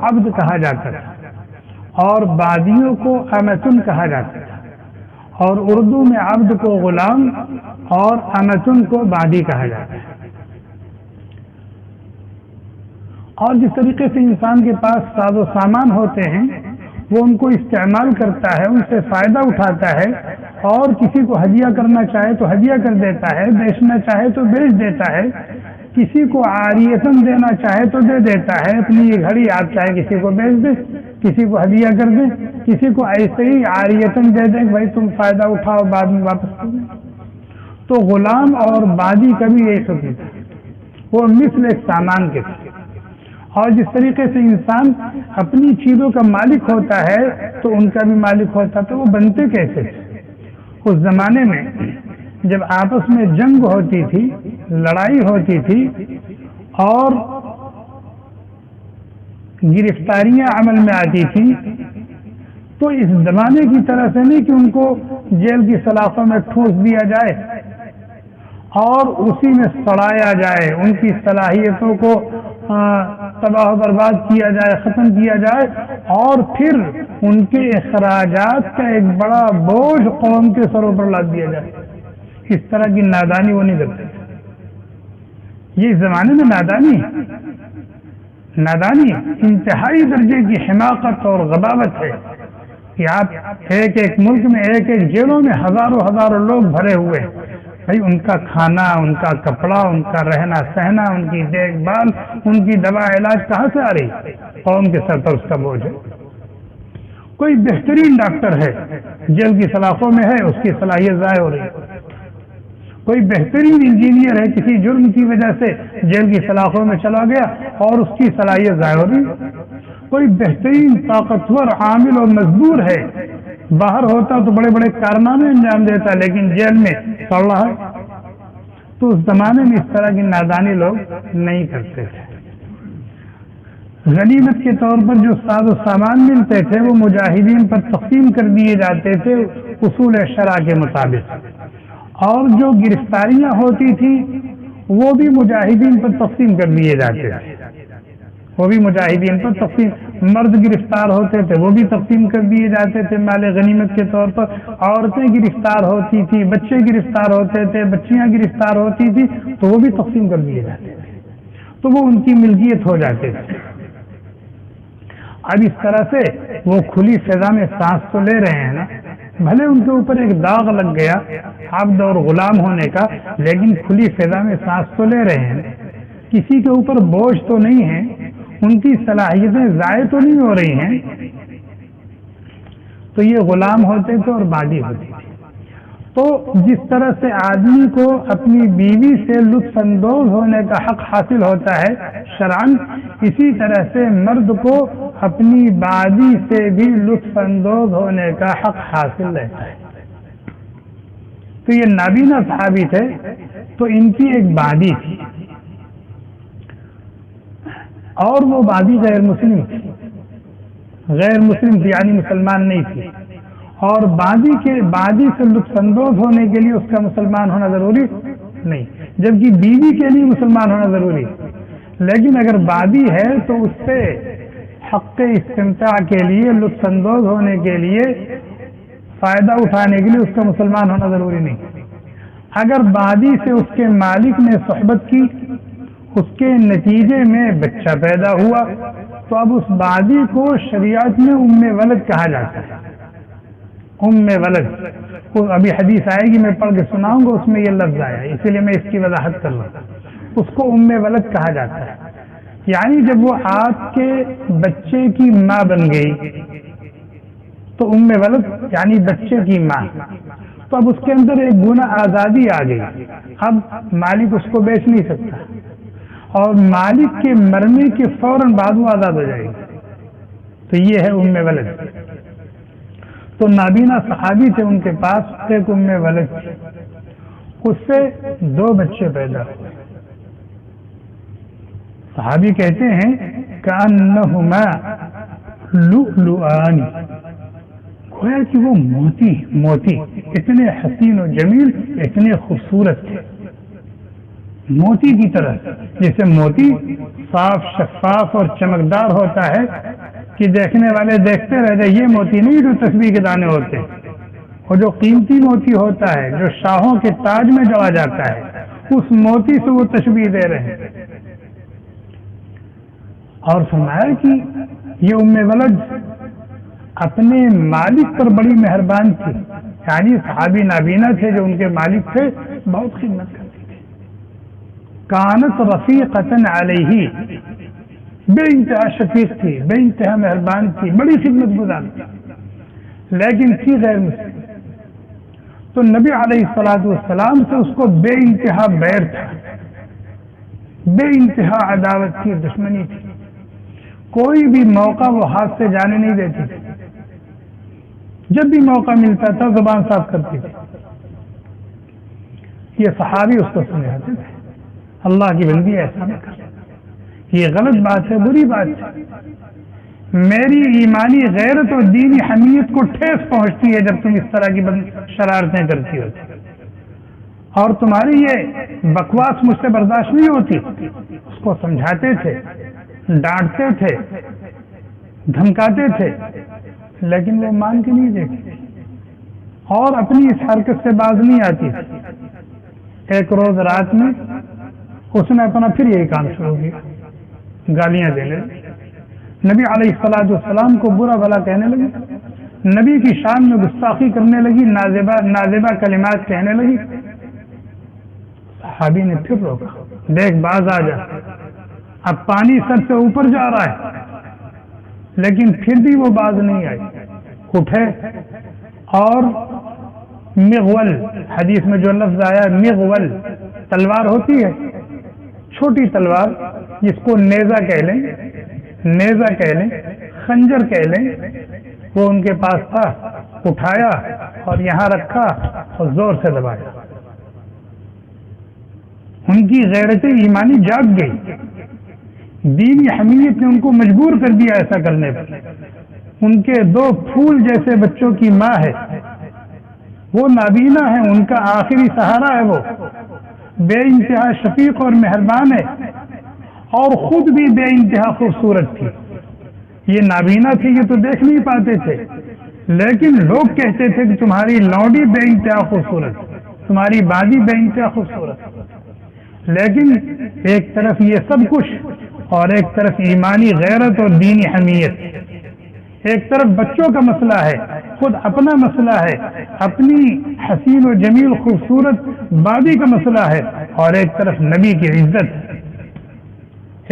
عبد کہا جاتا تھا اور بادیوں کو امتن کہا جاتا تھا، اور اردو میں عبد کو غلام اور امتن کو بادی کہا جاتا ہے۔ اور جس طریقے سے انسان کے پاس ساز و سامان ہوتے ہیں وہ ان کو استعمال کرتا ہے، ان سے فائدہ اٹھاتا ہے، اور کسی کو ہدیہ کرنا چاہے تو ہدیہ کر دیتا ہے، بیچنا چاہے تو بیچ دیتا ہے، کسی کو عاریتاً دینا چاہے تو دے دیتا ہے۔ اپنی یہ گھڑی آپ چاہے کسی کو بیچ دیں، کسی کو ہدیہ کر دیں، کسی کو ایسے ہی عاریتاً دے دیں، بھائی تم فائدہ اٹھاؤ بعد میں واپس کر دیں۔ تو غلام اور بادی کا بھی یہی حکم تھا، وہ مثل ایک سامان کے تھے۔ اور جس طریقے سے انسان اپنی چیزوں کا مالک ہوتا ہے تو ان کا بھی مالک ہوتا تھا۔ وہ بنتے کیسے تھے؟ اس زمانے میں جب آپس میں جنگ ہوتی تھی، لڑائی ہوتی تھی، اور گرفتاریاں عمل میں آتی تھی، تو اس زمانے کی طرح سے نہیں کہ ان کو جیل کی سلاخوں میں ٹھوس دیا جائے اور اسی میں سڑایا جائے، ان کی صلاحیتوں کو تباہ و برباد کیا جائے، ختم کیا جائے، اور پھر ان کے اخراجات کا ایک بڑا بوجھ قوم کے سروں پر لاد دیا جائے۔ اس طرح کی نادانی وہ نہیں کرتے تھے۔ یہ اس زمانے میں نادانی انتہائی درجے کی حماقت اور غباوت ہے کہ آپ ایک ایک ملک میں، ایک ایک جیلوں میں ہزاروں لوگ بھرے ہوئے، بھائی ان کا کھانا، ان کا کپڑا، ان کا رہنا سہنا، ان کی دیکھ بھال، ان کی دوا علاج کہاں سے آ رہی؟ قوم کے سر پر اس کا بوجھ ہے۔ کوئی بہترین ڈاکٹر ہے، جیل کی سلاخوں میں ہے، اس کی صلاحیت ضائع ہو رہی ہے۔ کوئی بہترین انجینئر ہے، کسی جرم کی وجہ سے جیل کی سلاخوں میں چلا گیا اور اس کی صلاحیت ضائع ہو رہی ہے۔ کوئی بہترین طاقتور عامل اور مزدور ہے، باہر ہوتا تو بڑے بڑے کارنامے انجام دیتا، لیکن جیل میں پڑ رہا ہے۔ تو اس زمانے میں اس طرح کی نادانی لوگ نہیں کرتے تھے۔ غنیمت کے طور پر جو ساز و سامان ملتے تھے وہ مجاہدین پر تقسیم کر دیے جاتے تھے اصول شرع کے مطابق، اور جو گرفتاریاں ہوتی تھیں وہ بھی مجاہدین پر تقسیم کر دیے جاتے تھے، وہ بھی مجاہدین پر تقسیم، مرد گرفتار ہوتے تھے وہ بھی تقسیم کر دیے جاتے تھے مال غنیمت کے طور پر، عورتیں گرفتار ہوتی تھی، بچے گرفتار ہوتے تھے، بچیاں گرفتار ہوتی تھی تو وہ بھی تقسیم کر دیے جاتے تھے، تو وہ ان کی ملکیت ہو جاتے تھے۔ اب اس طرح سے وہ کھلی فضا میں سانس تو لے رہے ہیں نا، بھلے ان کے اوپر ایک داغ لگ گیا عبد اور غلام ہونے کا، لیکن کھلی فضا میں سانس تو لے رہے ہیں، کسی کے اوپر بوجھ تو نہیں ہے، ان کی صلاحیتیں ضائع تو نہیں ہو رہی ہیں۔ تو یہ غلام ہوتے تھے اور بادی ہوتی تھی۔ تو جس طرح سے آدمی کو اپنی بیوی سے لطف اندوز ہونے کا حق حاصل ہوتا ہے شرعاً، اسی طرح سے مرد کو اپنی بادی سے بھی لطف اندوز ہونے کا حق حاصل رہتا ہے۔ تو یہ نابینا صحابی تھے، تو ان کی ایک بادی تھی، اور وہ بادی غیر مسلم تھی، غیر مسلم تھی یعنی مسلمان نہیں تھی، اور بادی سے لطف اندوز ہونے کے لیے اس کا مسلمان ہونا ضروری نہیں، جبکہ بیوی کے لیے مسلمان ہونا ضروری، لیکن اگر بادی ہے تو اس سے حق استمتاع کے لیے، لطف اندوز ہونے کے لیے، فائدہ اٹھانے کے لیے اس کا مسلمان ہونا ضروری نہیں۔ اگر بادی سے اس کے مالک نے صحبت کی، اس کے نتیجے میں بچہ پیدا ہوا، تو اب اس بادی کو شریعت میں ام ولد کہا جاتا ہے، ام ولد۔ ابھی حدیث آئے گی، میں پڑھ کے سناؤں گا، اس میں یہ لفظ آیا ہے، اسی لیے میں اس کی وضاحت کر رہا ہوں۔ اس کو ام ولد کہا جاتا ہے، یعنی جب وہ آپ کے بچے کی ماں بن گئی تو ام ولد یعنی بچے کی ماں، تو اب اس کے اندر ایک گناہ آزادی آ گئی، اب مالک اس کو بیچ نہیں سکتا، اور مالک کے مرنے کے فوراً بعد وہ آزاد ہو جائے گی، تو یہ ہے ام ولد۔ تو نابینا صحابی تھے، ان کے پاس ایک ام ولد تھی، اس سے 2 بچے پیدا ہوئے۔ صحابی کہتے ہیں کأنہما لؤلؤان، گویا کہ وہ موتی اتنے حسین و جمیل، اتنے خوبصورت تھے، موتی کی طرح، جیسے موتی صاف شفاف اور چمکدار ہوتا ہے کہ دیکھنے والے دیکھتے رہ جائے، یہ موتی نہیں جو تسبیح کے دانے ہوتے، اور جو قیمتی موتی ہوتا ہے جو شاہوں کے تاج میں جڑا جاتا ہے، اس موتی سے وہ تشبیہ دے رہے ہیں۔ اور فرمایا کہ یہ ام ولد اپنے مالک پر بڑی مہربان تھی، یعنی صحابی نابینا تھے جو ان کے مالک تھے، بہت خدمت کرتی تھی۔ کانت رفیقۃ علیہ، بے انتہا شفیق تھی، بے انتہا مہربان تھی، بڑی خدمت گزار تھی، لیکن تھی غیر مسلم۔ تو نبی علیہ الصلوۃ والسلام سے اس کو بے انتہا بیر تھا، بے انتہا عداوت تھی، دشمنی تھی، کوئی بھی موقع وہ ہاتھ سے جانے نہیں دیتی تھی، جب بھی موقع ملتا تھا زبان صاف کرتی تھی۔ یہ صحابی اس کو سمجھاتے تھے اللہ کی بندی ایسا نہ کر، یہ غلط بات ہے، بری بات ہے، میری ایمانی غیرت اور دینی حمیت کو ٹھیس پہنچتی ہے جب تم اس طرح کی شرارتیں کرتی ہو، اور تمہاری یہ بکواس مجھ سے برداشت نہیں ہوتی۔ اس کو سمجھاتے تھے، ڈانٹتے تھے، دھمکاتے تھے، لیکن وہ مان کے نہیں دیکھتے اور اپنی اس حرکت سے باز نہیں آتی۔ ایک روز رات میں اس نے اپنا پھر یہی کام شروع کیا، گالیاں دینے لگی، نبی علیہ الصلوۃ والسلام کو برا بھلا کہنے لگی، نبی کی شان میں گستاخی کرنے لگی، نازیبہ کلمات کہنے لگی۔ صحابی نے پھر روکا، دیکھ باز آ جا، اب پانی سر سے اوپر جا رہا ہے، لیکن پھر بھی وہ باز نہیں آئی، اٹھے اور مغول، حدیث میں جو لفظ آیا مغول، تلوار ہوتی ہے چھوٹی تلوار جس کو نیزہ کہہ لیں، خنجر کہہ لیں، وہ ان کے پاس تھا، اٹھایا اور یہاں رکھا اور زور سے دبایا. ان کی غیرت ایمانی جاگ گئی. دینی حمیت نے ان کو مجبور کر دیا ایسا کرنے پر. ان کے 2 پھول جیسے بچوں کی ماں ہے، وہ نابینا ہے، ان کا آخری سہارا ہے، وہ بے انتہا شفیق اور مہربان ہے، اور خود بھی بے انتہا خوبصورت تھی. یہ نابینا تھی، یہ تو دیکھ نہیں پاتے تھے، لیکن لوگ کہتے تھے کہ تمہاری لونڈی بے انتہا خوبصورت، تمہاری بازی بے انتہا خوبصورت. لیکن ایک طرف یہ سب کچھ اور ایک طرف ایمانی غیرت اور دینی حمیت. ایک طرف بچوں کا مسئلہ ہے، خود اپنا مسئلہ ہے، اپنی حسین و جمیل خوبصورت بادی کا مسئلہ ہے، اور ایک طرف نبی کی عزت،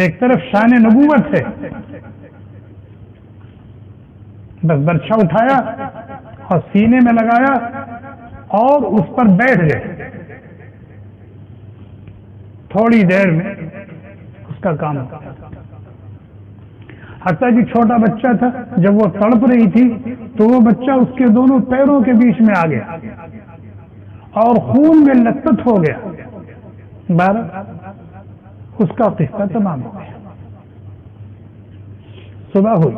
ایک طرف شان نبوت ہے. بس برچھا اٹھایا اور سینے میں لگایا اور اس پر بیٹھ گئے. تھوڑی دیر میں اس کا کام ہوا. حتیٰ کہ چھوٹا بچہ تھا، جب وہ تڑپ رہی تھی تو وہ بچہ اس کے دونوں پیروں کے بیچ میں آ گیا اور خون میں لتپت ہو گیا. اس کا قصہ تمام ہو گیا. صبح ہوئی،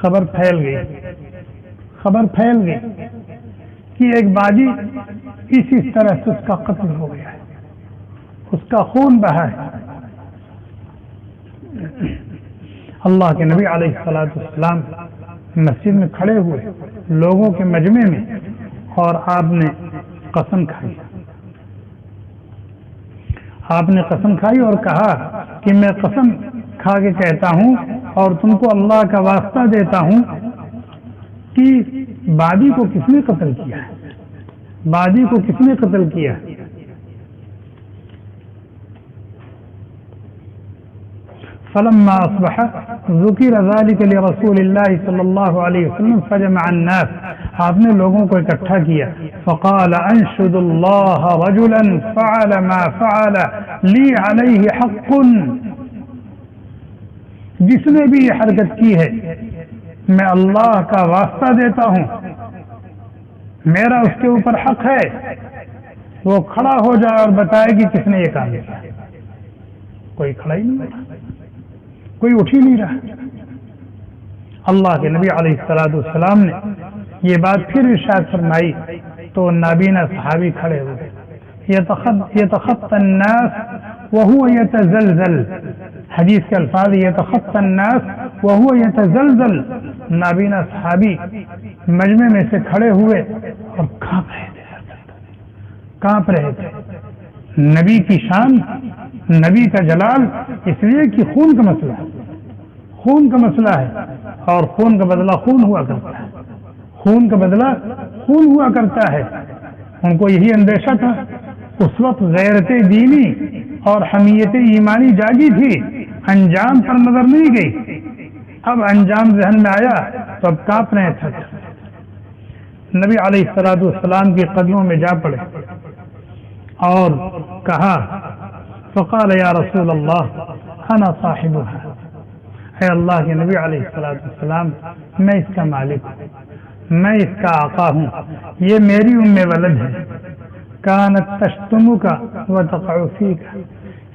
خبر پھیل گئی کہ ایک باجی اسی طرح سے اس کا قتل ہو گیا ہے، اس کا خون بہا ہے. اللہ کے نبی علیہ الصلوۃ والسلام مسجد میں کھڑے ہوئے لوگوں کے مجمع میں، اور آپ نے قسم کھائی اور کہا کہ میں قسم کھا کے کہتا ہوں اور تم کو اللہ کا واسطہ دیتا ہوں کہ بادی کو کس نے قتل کیا ہے، بادی کو کس نے قتل کیا. فلما اصبح ذکر ذلك لرسول اللہ صلی اللہ علیہ وسلم فجمع الناس. آپ نے لوگوں کو اکٹھا کیا. فقال انشد اللہ رجلا فعل ما فعل لی علیہ حق. جس نے بھی یہ حرکت کی ہے میں اللہ کا واسطہ دیتا ہوں، میرا اس کے اوپر حق ہے. وہ کھڑا ہو جائے اور بتائے کہ کس نے یہ کام کیا. کوئی کھڑا ہی نہیں بیٹھا، کوئی اٹھ ہی نہیں رہا. اللہ کے نبی علیہ الصلوۃ والسلام نے یہ بات پھر ارشاد فرمائی تو نابینا صحابی کھڑے ہوئے. یتخطى الناس وهو يتزلزل. حدیث کے الفاظ یتخطى الناس وهو يتزلزل. نابینا صحابی مجمع میں سے کھڑے ہوئے اور کانپ رہے تھے. نبی کی شان، نبی کا جلال، اس لیے کہ خون کا مسئلہ ہے، خون کا مسئلہ ہے، اور خون کا بدلہ خون ہوا کرتا ہے، خون کا بدلہ خون ہوا کرتا ہے. ان کو یہی اندیشہ تھا. اس وقت غیرت دینی اور حمیت ایمانی جاگی تھی، انجام پر نظر نہیں گئی. اب انجام ذہن میں آیا تو اب کانپ رہے تھے. نبی علیہ الصلوۃ والسلام کے قدموں میں جا پڑے اور کہا فقال یا رسول اللہ انا صاحبها. اے اللہ کے نبی علیہ الصلوۃ والسلام، میں اس کا مالک ہوں، میں اس کا آقا ہوں، یہ میری ام ولد ہے. کانت تشتمک وتقع فیک.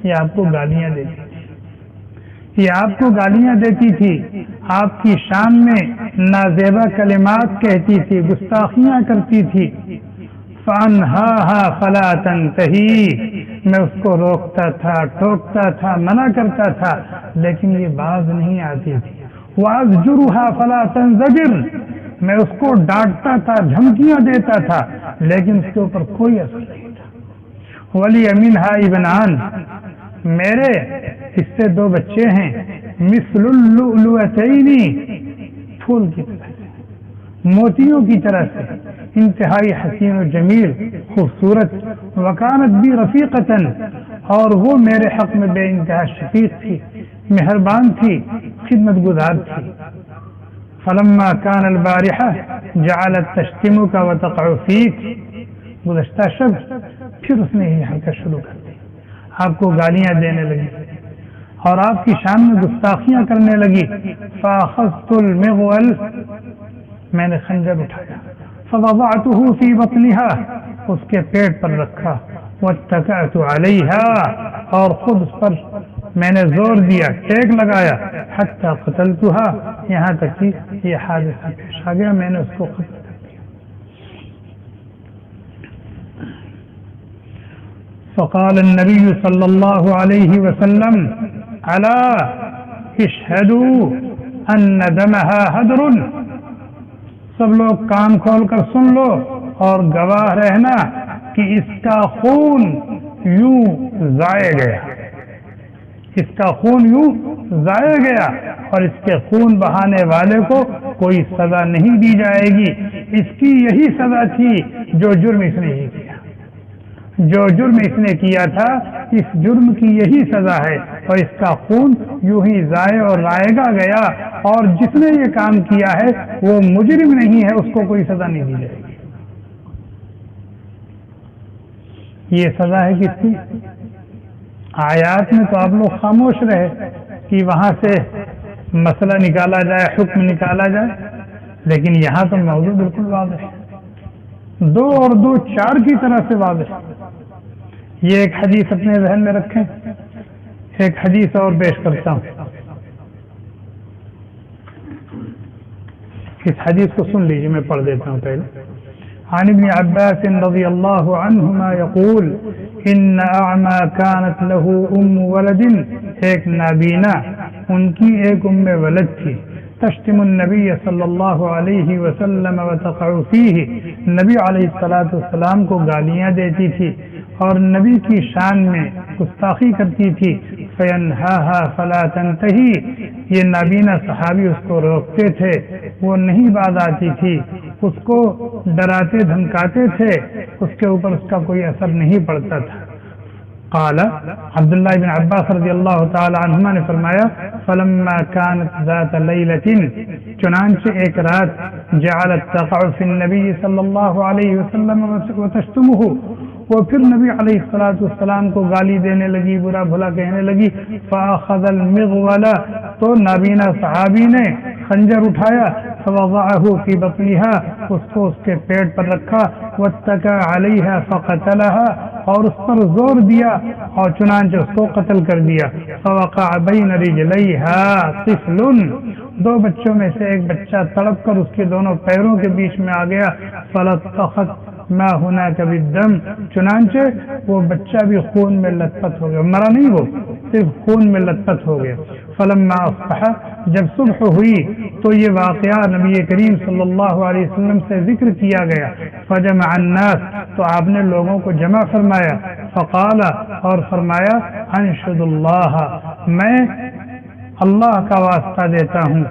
یہ آپ کو گالیاں دیتی تھی، یہ آپ کو گالیاں دیتی تھی، آپ کی شان میں نازیبا کلمات کہتی تھی، گستاخیاں کرتی تھی. فانہاها فلا تنتہی. میں اس کو روکتا تھا، ٹوکتا تھا، منع کرتا تھا، لیکن یہ باز نہیں آتی تھی. وازجرها فلا تنزجر. میں اس کو ڈانٹتا تھا، دھمکیاں دیتا تھا، لیکن اس کے اوپر کوئی اثر نہیں تھا. ولی منها ابنان. میرے اس سے 2 بچے ہیں، مثل اللؤلؤتین. پھول کی طرح سے، موتیوں کی طرح سے، انتہائی حسین و جمیل، خوبصورت. وکانت بی رفیقتن. اور وہ میرے حق میں بے انتہا شفیق تھی، مہربان تھی، خدمت گزار تھی. فلما كان البارحہ جعلت تشتمک وتقع فیک. گزشتہ شب پھر اس نے یہ حرکت شروع کر دی، آپ کو گالیاں دینے لگی اور آپ کی شان میں گستاخیاں کرنے لگی. فاخذت المغول. میں نے خنجر اٹھایا، فوضعته فی بطنها، اس کے پیٹ پر رکھا، واتکأت علیہا، اور خود اس پر میں نے زور دیا، ٹیک لگایا، حتی قتلتها، یہاں تک کہ یہ حادثہ پیش آ گیا، میں نے اس کو قتل کر دیا۔ فقال النبی صلی اللہ علیہ وسلم الا اشہدوا ان دمها ہدر، سب لوگ کان کھول کر سن لو اور گواہ رہنا کہ اس کا خون یوں ضائع گیا، اس کا خون یوں ضائع گیا، اور اس کے خون بہانے والے کو کوئی سزا نہیں دی جائے گی، اس کی یہی سزا تھی جو جرم اس نے ہی کیا، جو جرم اس نے کیا تھا اس جرم کی یہی سزا ہے، اور اس کا خون یوں ہی ضائع اور رائگا گیا، اور جس نے یہ کام کیا ہے وہ مجرم نہیں ہے، اس کو کوئی سزا نہیں دی جائے گی۔ یہ سزا ہے کس کی؟ آیات میں تو آپ لوگ خاموش رہے کہ وہاں سے مسئلہ نکالا جائے، حکم نکالا جائے، لیکن یہاں تو موضوع بالکل واضح ہے، 2 اور 2 4 کی طرح سے واضح ہے۔ یہ ایک حدیث اپنے ذہن میں رکھیں، ایک حدیث اور پیش کرتا ہوں، اس حدیث کو سن لیجیے، میں پڑھ دیتا ہوں پہلے۔ عن ابن عباس رضی اللہ عنہما یقول ان اعمى كانت له ولد، ایک نابینا ان کی ایک ولد تھی، تشتم النبی صلی اللہ علیہ وسلم وتقع فیہ، نبی علیہ الصلوۃ والسلام کو گالیاں دیتی تھی اور نبی کی شان میں گستاخی کرتی تھی، فینہاها فلا تنتہی، یہ نابینا صحابی اس کو روکتے تھے، وہ نہیں باز آتی تھی، اس کو ڈراتے دھمکاتے تھے، اس کے اوپر اس کا کوئی اثر نہیں پڑتا تھا۔ قال عبداللہ بن عباس رضی اللہ تعالی عنہما نے فرمایا فلما كانت ذات لیلة، چنانچہ ایک رات، جعلت تقع فی النبی صلی اللہ علیہ وسلم وتشتمہ، وہ پھر نبی علیہ الصلوۃ والسلام کو گالی دینے لگی، برا بھلا کہنے لگی، فاخذ المغول، تو نابینا صحابی نے خنجر اٹھایا، فوضعه فی بطنها، اس کو اس کے پیٹ پر رکھا، واتکا علیہا فقتلها، اور اس پر زور دیا اور چنانچہ اس کو قتل کر دیا، فوقع بین رجلیہا طفل، 2 بچوں میں سے ایک بچہ تڑپ کر اس کے دونوں پیروں کے بیچ میں آ گیا، فلطخت ما هناك بالدم، چنانچہ وہ بچہ بھی خون میں لت پت ہو گیا، مرا نہیں، وہ صرف خون میں لت پت ہو گیا۔ فلما اصبح، جب صبح ہوئی تو یہ واقعہ نبی کریم صلی اللہ علیہ وسلم سے ذکر کیا گیا، فجمع الناس، تو آپ نے لوگوں کو جمع فرمایا، فقال، اور فرمایا، انشد اللہ، میں اللہ کا واسطہ دیتا ہوں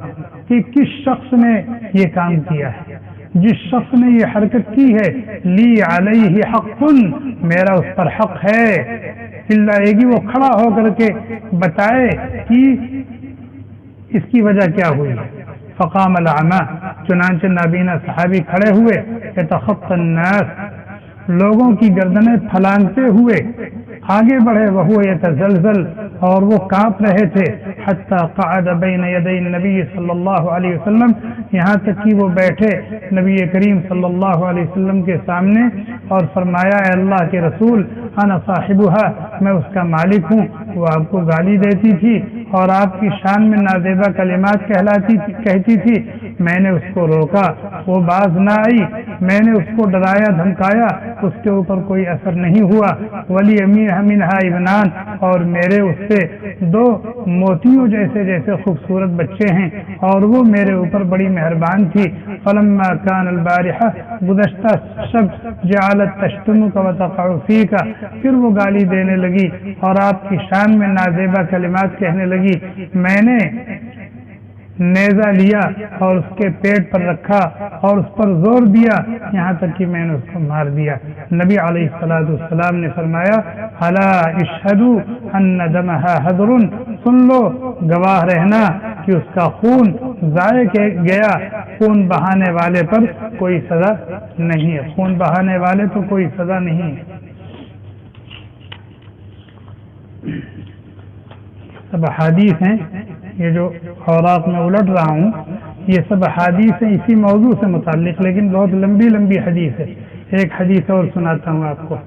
کہ کس شخص نے یہ کام کیا ہے، جس شخص نے یہ حرکت کی ہے، لی علیہ حق، میرا اس پر حق ہے، اللہ یہ کہ وہ کھڑا ہو کر کے بتائے کہ اس کی وجہ کیا ہوئی۔ فقام الاعمى، چنانچہ نابینا صحابی کھڑے ہوئے، یتخطى الناس، لوگوں کی گردنیں پھلانگتے ہوئے آگے بڑھے، وہو یتزلزل، اور وہ کانپ رہے تھے، حتی قعد بین یدی النبی صلی اللہ علیہ وسلم، یہاں تک کہ وہ بیٹھے نبی کریم صلی اللہ علیہ وسلم کے سامنے اور فرمایا، اے اللہ کے رسول، انا صاحبها، میں اس کا مالک ہوں، وہ آپ کو گالی دیتی تھی اور آپ کی شان میں نازیبہ کلمات کہتی تھی، میں نے اس کو روکا، وہ باز نہ آئی، میں نے اس کو ڈرایا دھمکایا، اس کے اوپر کوئی اثر نہیں ہوا، ولی منہا ابنان، اور میرے اس سے 2 موتیوں جیسے خوبصورت بچے ہیں، اور وہ میرے اوپر بڑی مہربان تھی۔ فلما كان البارحہ، گزشتہ شب، جعلت تشتمک وتقع فیک، پھر وہ گالی دینے لگی اور آپ کی شان میں نازیبہ کلمات کہنے لگی، میں نے نیزہ لیا اور اس کے پیٹ پر رکھا اور اس پر زور دیا، یہاں تک کہ میں نے اس کو مار دیا۔ نبی علیہ الصلوۃ والسلام نے فرمایا، الا اشہدوا ان دمها ہدر، سن لو، گواہ رہنا کہ اس کا خون ضائع گیا، خون بہانے والے پر کوئی سزا نہیں ہے، خون بہانے والے تو کوئی سزا نہیں ہے۔ سب حدیث ہیں، یہ جو اوراق میں الٹ رہا ہوں یہ سب حدیث ہیں اسی موضوع سے متعلق، لیکن بہت لمبی لمبی حدیث ہے. ایک حدیث اور سناتا ہوں آپ کو.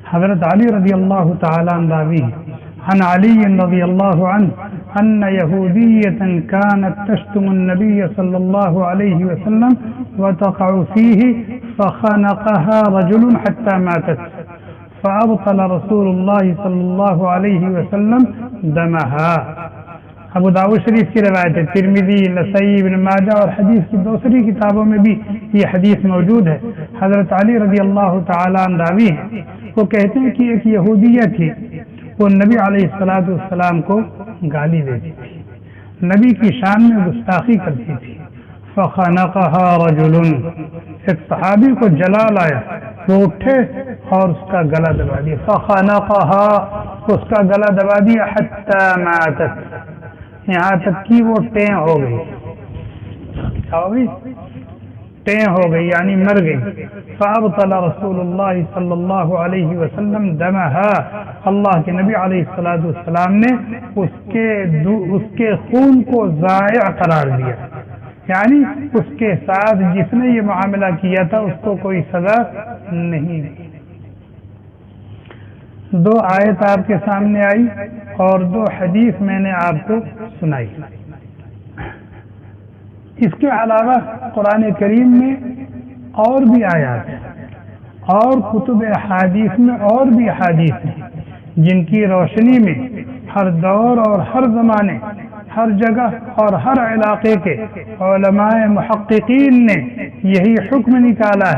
حضرت علی رضی اللہ تعالی عنہ راوی عن علی رضی اللہ عنہ ان یہودیۃ كانت تشتم النبی صلی اللہ علیہ وسلم وتقع فیہ فخنقها رجل حتى ماتت فابطل رسول اللہ صلی اللہ علیہ وسلم دمها. ابو داؤد شریف کی روایت ہے، ترمذی، نسائی، ابن ماجہ اور حدیث کی دوسری کتابوں میں بھی یہ حدیث موجود ہے. حضرت علی رضی اللہ تعالیٰ عنہ راوی ہیں، وہ کہتے ہیں کہ ایک یہودیہ تھی، وہ نبی علیہ الصلوۃ والسلام کو گالی دیتی تھی، نبی کی شان میں گستاخی کرتی تھی. فخنقها رجل، ایک صحابی کو جلال آیا، وہ اٹھے اور اس کا گلا دبا دیا. فخنقها، اس کا گلا دبا دیا. حتی ماتت، یہاں تک کہ وہ ٹیں ہو گئی. کیا ہو گئی؟ ٹیں ہو گئی، یعنی مر گئی. فابطل رسول اللہ صلی اللہ علیہ وسلم دمها، اللہ کے نبی علیہ الصلوۃ والسلام نے اس کے خون کو ضائع قرار دیا، یعنی اس کے ساتھ جس نے یہ معاملہ کیا تھا اس کو کوئی سزا نہیں دی. دو آیت آپ کے سامنے آئی اور دو حدیث میں نے آپ کو سنائی. اس کے علاوہ قرآن کریم میں اور بھی آیات ہیں اور کتب احادیث میں اور بھی احادیث ہیں جن کی روشنی میں ہر دور اور ہر زمانے، ہر جگہ اور ہر علاقے کے علماء محققین نے یہی حکم نکالا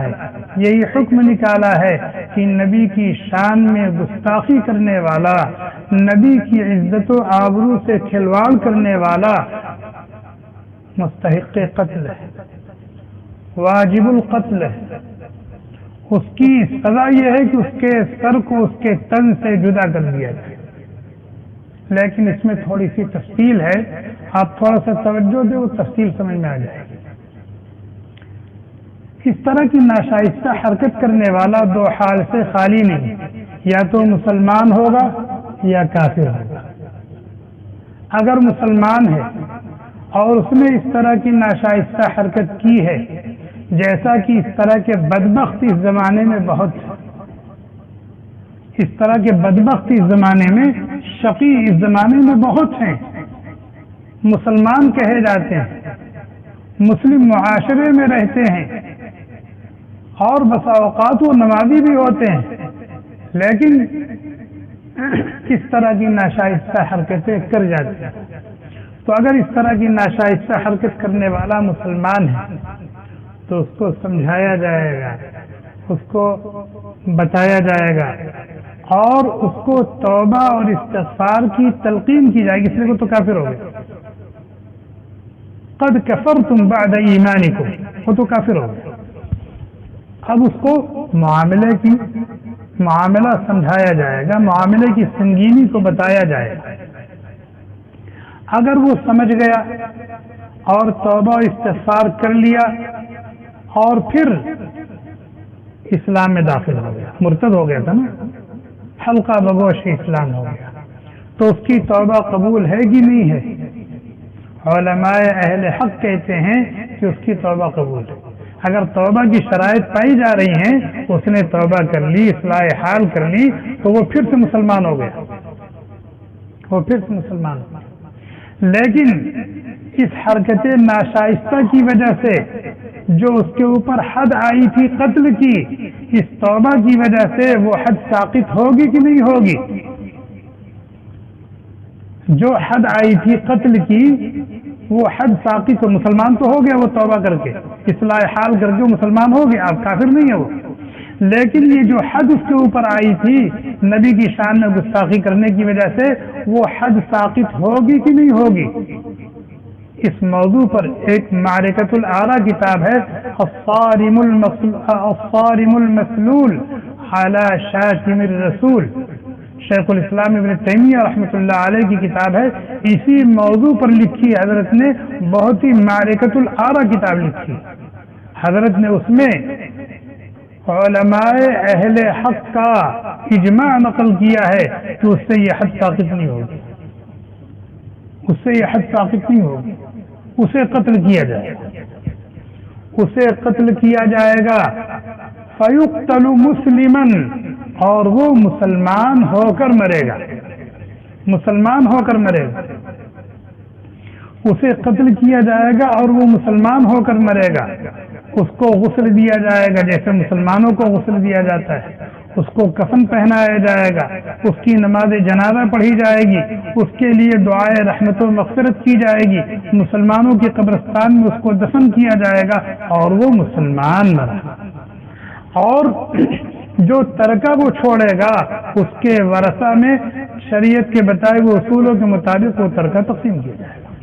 ہے کہ نبی کی شان میں گستاخی کرنے والا، نبی کی عزت و آبرو سے کھلواڑ کرنے والا مستحق قتل ہے، واجب القتل ہے. اس کی سزا یہ ہے کہ اس کے سر کو اس کے تن سے جدا کر دیا جائے. لیکن اس میں تھوڑی سی تفصیل ہے، آپ تھوڑا سا توجہ دیں، وہ تفصیل سمجھ میں آ جائے گی. اس طرح کی ناشائستہ حرکت کرنے والا دو حال سے خالی نہیں، یا تو مسلمان ہوگا یا کافر ہوگا. اگر مسلمان ہے اور اس نے اس طرح کی ناشائستہ حرکت کی ہے، جیسا کہ اس طرح کے بدبخت اس زمانے میں بہت ہے، اس طرح کے بدبخت اس زمانے میں، شقی اس زمانے میں بہت ہیں، مسلمان کہے جاتے ہیں، مسلم معاشرے میں رہتے ہیں اور بسا اوقات وہ نمازی بھی ہوتے ہیں، لیکن اس طرح کی ناشائستہ حرکتیں کر جاتے ہیں. تو اگر اس طرح کی ناشائستہ حرکت کرنے والا مسلمان ہے تو اس کو سمجھایا جائے گا، اس کو بتایا جائے گا اور اس کو توبہ اور استغفار کی تلقین کی جائے گی. اس لیے وہ تو کافر ہو گئے، قد کفرتم بعد ایمانکم، وہ تو کافر ہو گئے. اب اس کو معاملہ سمجھایا جائے گا، معاملے کی سنگینی کو بتایا جائے گا. اگر وہ سمجھ گیا اور توبہ استغفار کر لیا اور پھر اسلام میں داخل ہو گیا، مرتد ہو گیا تھا نا، حلقہ بگوش اسلام ہو گیا، تو اس کی توبہ قبول ہے کہ نہیں ہے؟ علماء اہل حق کہتے ہیں کہ اس کی توبہ قبول ہے. اگر توبہ کی شرائط پائی جا رہی ہیں، اس نے توبہ کر لی، اصلاح حال کر لی، تو وہ پھر سے مسلمان ہو گیا، وہ پھر سے مسلمان ہو گیا. لیکن اس حرکت ناشائستہ کی وجہ سے جو اس کے اوپر حد آئی تھی قتل کی، اس توبہ کی وجہ سے وہ حد ساقط ہوگی کہ نہیں ہوگی؟ جو حد آئی تھی قتل کی وہ حد ساقط، مسلمان تو ہو گیا وہ توبہ کر کے، اصلاح حال کر کے مسلمان ہو گیا، آپ کافر نہیں ہے وہ. لیکن یہ جو حد اس کے اوپر آئی تھی نبی کی شان میں گستاخی کرنے کی وجہ سے، وہ حد ساقط ہوگی کہ نہیں ہوگی؟ اس موضوع پر ایک معرکۃ الآراء کتاب ہے، الصارم المسلول علی شاتم الرسول، شیخ الاسلام ابن تیمیہ رحمۃ اللہ علیہ کی کتاب ہے، اسی موضوع پر لکھی حضرت نے بہت ہی معرکۃ الآراء کتاب لکھی. حضرت نے اس میں علماء اہل حق کا اجماع نقل کیا ہے کہ اس سے یہ حد ثابت نہیں ہوگی، اس سے یہ حد ثابت نہیں ہوگی، اسے قتل کیا جائے گا، اسے قتل کیا جائے گا. فیقتل مسلما، اور وہ مسلمان ہو کر مرے گا، مسلمان ہو کر مرے گا. اسے قتل کیا جائے گا اور وہ مسلمان ہو کر مرے گا. اس کو غسل دیا جائے گا جیسے مسلمانوں کو غسل دیا جاتا ہے، اس کو کفن پہنایا جائے گا، اس کی نماز جنازہ پڑھی جائے گی، اس کے لیے دعائے رحمت و مغفرت کی جائے گی، مسلمانوں کی قبرستان میں اس کو دفن کیا جائے گا اور وہ مسلمان مرا. اور جو ترکہ وہ چھوڑے گا اس کے ورثہ میں شریعت کے بتائے ہوئے اصولوں کے مطابق وہ ترکہ تقسیم کیا جائے گا.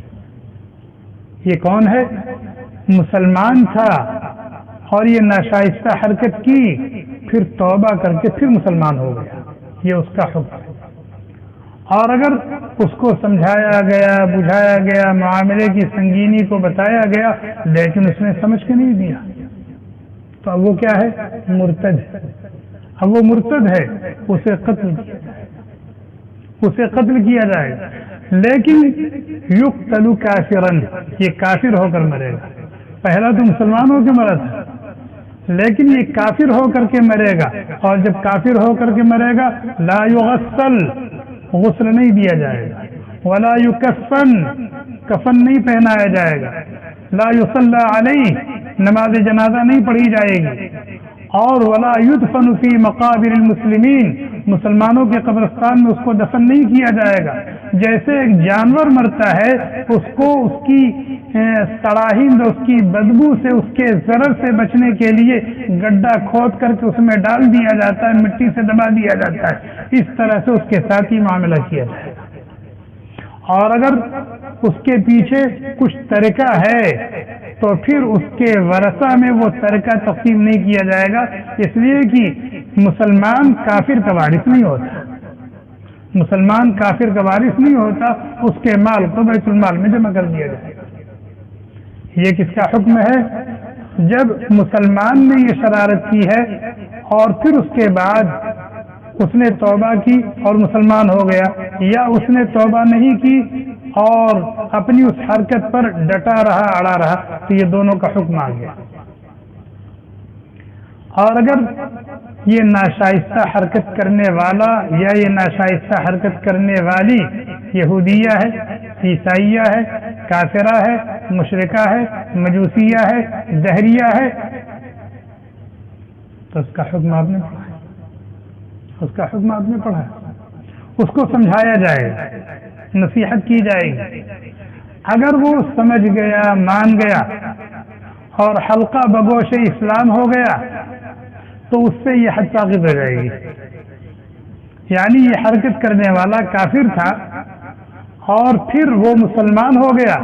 یہ کون ہے؟ مسلمان تھا اور یہ ناشائستہ حرکت کی، پھر توبہ کر کے پھر مسلمان ہو گیا، یہ اس کا حکم ہے. اور اگر اس کو سمجھایا گیا، بجھایا گیا، معاملے کی سنگینی کو بتایا گیا لیکن اس نے سمجھ کے نہیں دیا تو اب وہ کیا ہے؟ مرتد ہے. اب وہ مرتد ہے، اسے قتل کیا جائے، اسے قتل کیا جائے گا. لیکن یقتل کافرا، یہ کافر ہو کر مرے گا. پہلا تو مسلمان ہو کے مرا تھا لیکن یہ کافر ہو کر کے مرے گا، اور جب کافر ہو کر کے مرے گا لا یغسل، غسل نہیں دیا جائے گا، ولا یکفن، کفن نہیں پہنایا جائے گا، لا یصلی علیہ، نماز جنازہ نہیں پڑھی جائے گی، اور ولا یدفن فی مقابر المسلمین، مسلمانوں کے قبرستان میں اس کو دفن نہیں کیا جائے گا. جیسے ایک جانور مرتا ہے اس کو اس کی سڑاہند، اس کی بدبو سے، اس کے ضرر سے بچنے کے لیے گڈھا کھود کر کے اس میں ڈال دیا جاتا ہے، مٹی سے دبا دیا جاتا ہے، اس طرح سے اس کے ساتھ ہی معاملہ کیا جائے گا. اور اگر اس کے پیچھے کچھ ترکہ ہے تو پھر اس کے ورثہ میں وہ ترکہ تقسیم نہیں کیا جائے گا، اس لیے کہ مسلمان کافر کا وارث نہیں ہوتا، مسلمان کافر کا وارث نہیں ہوتا، اس کے مال کو بیت المال میں جمع کر دیا جائے گا. یہ کس کا حکم ہے؟ جب مسلمان نے یہ شرارت کی ہے اور پھر اس کے بعد اس نے توبہ کی اور مسلمان ہو گیا، یا اس نے توبہ نہیں کی اور اپنی اس حرکت پر ڈٹا رہا، اڑا رہا، تو یہ دونوں کا حکم آ گیا. اور اگر یہ ناشائستہ حرکت کرنے والا یا یہ ناشائستہ حرکت کرنے والی یہودیہ ہے، عیسائیہ ہے، کافرہ ہے، مشرکہ ہے، مجوسیہ ہے، دہریہ ہے، تو اس کا حکم آپ نے پڑھا ہے، اس کا حکم آپ نے پڑھا ہے. اس کو سمجھایا جائے گا، نصیحت کی جائے گی. اگر وہ سمجھ گیا، مان گیا اور حلقہ بگوش اسلام ہو گیا تو اس سے یہ حد ثابت ہو جائے گی. یعنی یہ حرکت کرنے والا کافر تھا اور پھر وہ مسلمان ہو گیا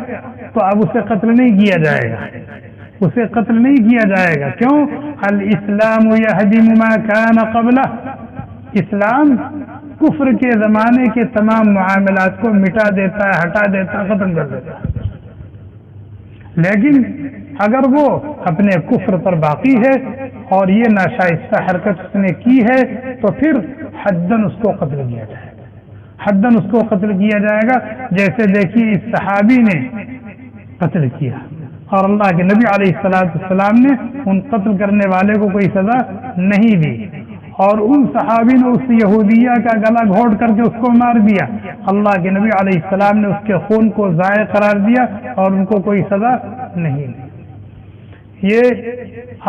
تو اب اسے قتل نہیں کیا جائے گا، اسے قتل نہیں کیا جائے گا. کیوں؟ الاسلام یہدم ما کان قبلہ، اسلام کفر کے زمانے کے تمام معاملات کو مٹا دیتا ہے، ہٹا دیتا ہے، ختم کر دیتا ہے. لیکن اگر وہ اپنے کفر پر باقی ہے اور یہ ناشائستہ حرکت اس نے کی ہے تو پھر حداً اس کو قتل کیا جائے گا، حداً اس کو قتل کیا جائے گا. جیسے دیکھیے اس صحابی نے قتل کیا اور اللہ کے نبی علیہ السلام نے ان قتل کرنے والے کو کوئی سزا نہیں دی، اور ان صحابی نے اس یہودیہ کا گلا گھونٹ کر کے اس کو مار دیا. اللہ کے نبی علیہ السلام نے اس کے خون کو ضائع قرار دیا اور ان کو کوئی سزا نہیں دی. یہ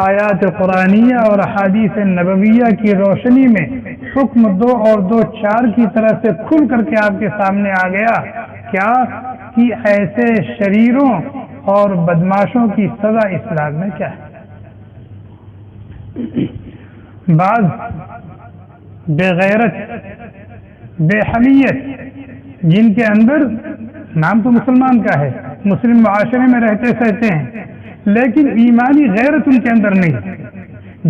آیات قرآنیہ اور احادیث نبویہ کی روشنی میں حکم 2 اور 2:4 کی طرح سے کھل کر کے آپ کے سامنے آ گیا کیا کہ ایسے شریروں اور بدماشوں کی سزا اسلام میں کیا ہے. بعض بے غیرت، بے حمیت، جن کے اندر نام تو مسلمان کا ہے، مسلم معاشرے میں رہتے سہتے ہیں، لیکن ایمانی غیرت ان کے اندر نہیں ہے،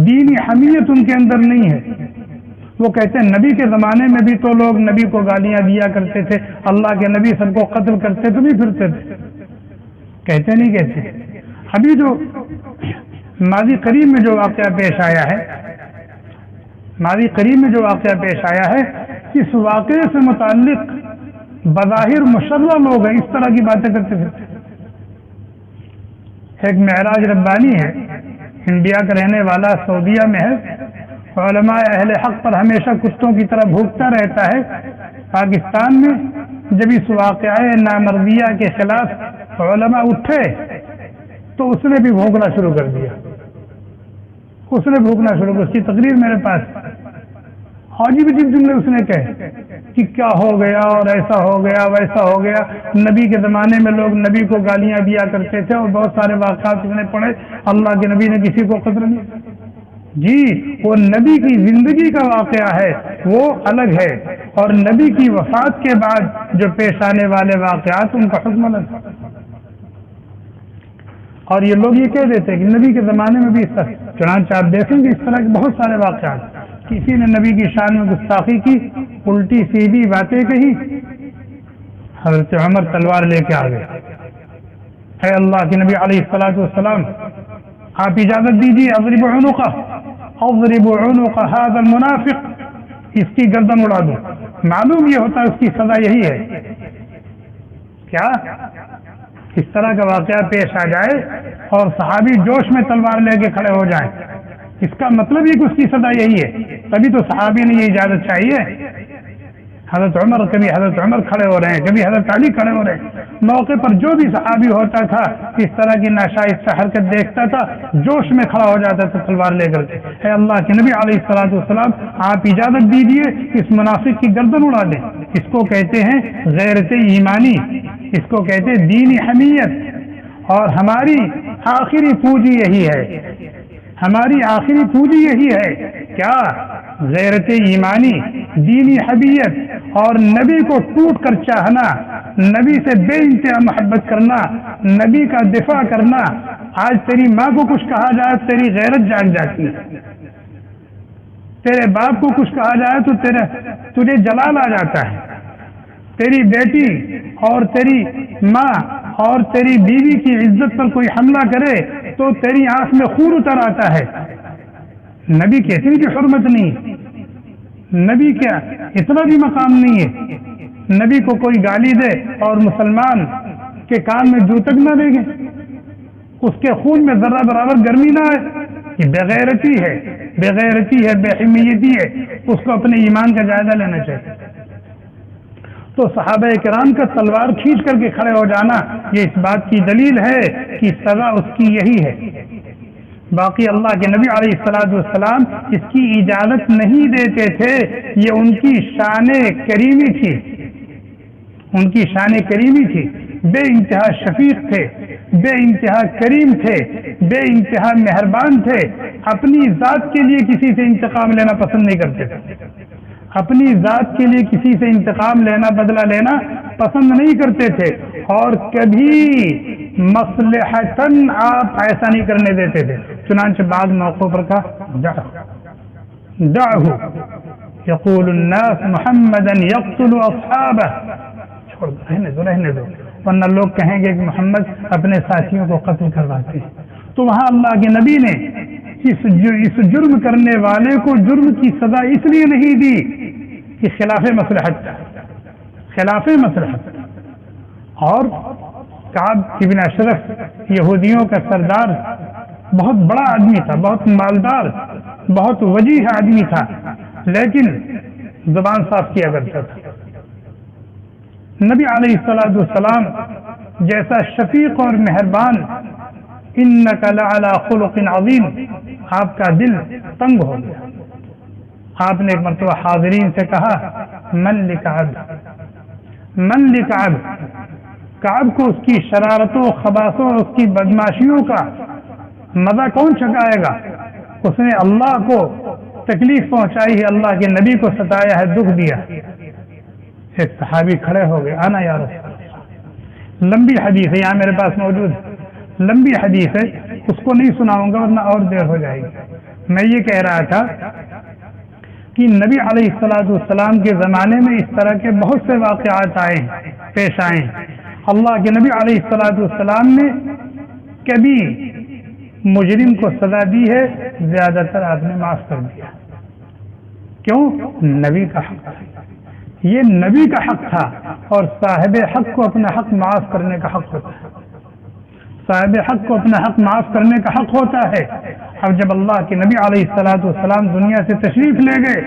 دینی حمیت ان کے اندر نہیں ہے، وہ کہتے ہیں نبی کے زمانے میں بھی تو لوگ نبی کو گالیاں دیا کرتے تھے، اللہ کے نبی سب کو قتل کرتے تو بھی پھرتے تھے. کہتے نہیں کہتے. ابھی جو ماضی قریب میں جو واقعہ پیش آیا ہے، ماضی قریب میں جو واقعہ پیش آیا ہے، اس واقعے سے متعلق بظاہر مشرع لوگ ہیں، اس طرح کی باتیں کرتے تھے. ایک معراج ربانی ہے، انڈیا کا رہنے والا، سعودیہ میں ہے، علماء اہل حق پر ہمیشہ کتوں کی طرح بھونکتا رہتا ہے. پاکستان میں جب اس واقعہ نامردیہ کے خلاف علماء اٹھے تو اس نے بھی بھونکنا شروع کر دیا. اس نے بھونکنا شروع کیا. اس کی تقریر میرے پاس. عجیب عجیب جملے اس نے کہے کہ کیا ہو گیا اور ایسا ہو گیا ویسا ہو گیا. نبی کے زمانے میں لوگ نبی کو گالیاں دیا کرتے تھے اور بہت سارے واقعات اس نے پڑھے. اللہ کے نبی نے کسی کو قدر نہیں. جی وہ نبی کی زندگی کا واقعہ ہے، وہ الگ ہے، اور نبی کی وفات کے بعد جو پیش آنے والے واقعات ان کا حکم الگ ہے. اور یہ لوگ یہ کہہ دیتے ہیں کہ نبی کے زمانے میں بھی اس طرح. چنانچہ آپ دیکھیں گے اس طرح کے بہت سارے واقعات. کسی نے نبی کی شان میں گستاخی کی، الٹی سیدھی باتیں کہی، حضرت عمر تلوار لے کے آ گئے. اے اللہ کے نبی علیہ الصلوۃ والسلام، آپ اجازت دیجیے، اضرب عنقہ اضرب عنق هذا المنافق، اس کی گردن اڑا دوں. معلوم یہ ہوتا ہے اس کی سزا یہی ہے. کیا اس طرح کا واقعہ پیش آ جائے اور صحابی جوش میں تلوار لے کے کھڑے ہو جائیں، اس کا مطلب یہ کہ اس کی سزا یہی ہے. تبھی تو صحابی نے یہ اجازت چاہیے. حضرت عمر، کبھی حضرت عمر کھڑے ہو رہے ہیں، کبھی حضرت علی کھڑے ہو رہے ہیں. موقع پر جو بھی صحابی ہوتا تھا اس طرح کی ناشائستہ حرکت دیکھتا تھا، جوش میں کھڑا ہو جاتا تھا تلوار لے کر کے. اے اللہ کے نبی علیہ الصلوۃ والسلام، آپ اجازت دیجیے اس منافق کی گردن اڑا دیں. اس کو کہتے ہیں غیرت ایمانی، اس کو کہتے ہیں دینی حمیت. اور ہماری آخری پونجی یہی ہے، ہماری آخری پونجی یہی ہے. کیا؟ غیرت ایمانی، دینی حمیت، اور نبی کو ٹوٹ کر چاہنا، نبی سے بے انتہا محبت کرنا، نبی کا دفاع کرنا. آج تیری ماں کو کچھ کہا جائے تیری غیرت جاگ جاتی ہے، تیرے باپ کو کچھ کہا جائے تو تجھے جلال آ جاتا ہے. تیری بیٹی اور تیری ماں اور تیری بیوی کی عزت پر کوئی حملہ کرے تو تیری آنکھ میں خون اتر آتا ہے. نبی کی اتنی بھی حرمت نہیں، نبی کا اتنا بھی مقام نہیں ہے. نبی کو کوئی گالی دے اور مسلمان کے کان میں جو تک نہ دے گے، اس کے خون میں ذرہ برابر گرمی نہ آئے، یہ بغیرتی ہے، بغیرتی ہے، بے حمیتی ہے. اس کو اپنے ایمان کا جائزہ لینا چاہیے. تو صحابہ کرام کا تلوار کھینچ کر کے کھڑے ہو جانا یہ اس بات کی دلیل ہے کہ سزا اس کی یہی ہے. باقی اللہ کے نبی علیہ الصلوۃ والسلام اس کی اجازت نہیں دیتے تھے. یہ ان کی شان کریمی تھی، ان کی شان کریمی تھی. بے انتہا شفیق تھے، بے انتہا کریم تھے، بے انتہا مہربان تھے. اپنی ذات کے لیے کسی سے انتقام لینا پسند نہیں کرتے تھے، اپنی ذات کے لیے کسی سے انتقام لینا، بدلہ لینا پسند نہیں کرتے تھے. اور کبھی مصلحتاً آپ ایسا نہیں کرنے دیتے تھے. چنانچہ بعض موقعوں پر کہا دعہ یقول الناس محمدا یقتل اصحابہ، چھوڑ دو، رہنے دو، ورنہ لوگ کہیں گے کہ محمد اپنے ساتھیوں کو قتل کرواتے ہیں. تو وہاں اللہ کے نبی نے اس جرم کرنے والے کو جرم کی سزا اس لیے نہیں دی کہ خلاف مصلحت تھا، خلاف مصلحت. اور کعب ابن اشرف یہودیوں کا سردار بہت بڑا آدمی تھا، بہت مالدار، بہت وجیح آدمی تھا، لیکن زبان صاف کیا کرتا تھا. نبی علیہ الصلوۃ والسلام جیسا شفیق اور مہربان، انک لعلی خلق عظیم، آپ کا دل تنگ ہو گیا. آپ نے ایک مرتبہ حاضرین سے کہا من لکعب، من لکعب. کعب کو اس کی شرارتوں، خباثوں، اس کی بدماشیوں کا مزہ کون چکھائے گا؟ اس نے اللہ کو تکلیف پہنچائی ہے، اللہ کے نبی کو ستایا ہے، دکھ دیا. ایک صحابی کھڑے ہو گئے، آنا یا رسول اللہ. لمبی حدیث ہے، یہاں میرے پاس موجود ہے، لمبی حدیث ہے، اس کو نہیں سناؤں گا ورنہ اور دیر ہو جائے گی. میں یہ کہہ رہا تھا کہ نبی علیہ الصلوۃ والسلام کے زمانے میں اس طرح کے بہت سے واقعات پیش آئے ہیں. اللہ کے نبی علیہ الصلوۃ والسلام نے کبھی مجرم کو سزا دی ہے؟ زیادہ تر آپ نے معاف کر دیا. کیوں؟ نبی کا حق تھا، یہ نبی کا حق تھا، اور صاحب حق کو اپنا حق معاف کرنے کا حق ہوتا ہے. صاحب حق کو اپنا حق معاف کرنے کا حق ہوتا ہے. اب جب اللہ کے نبی علیہ الصلوۃ والسلام دنیا سے تشریف لے گئے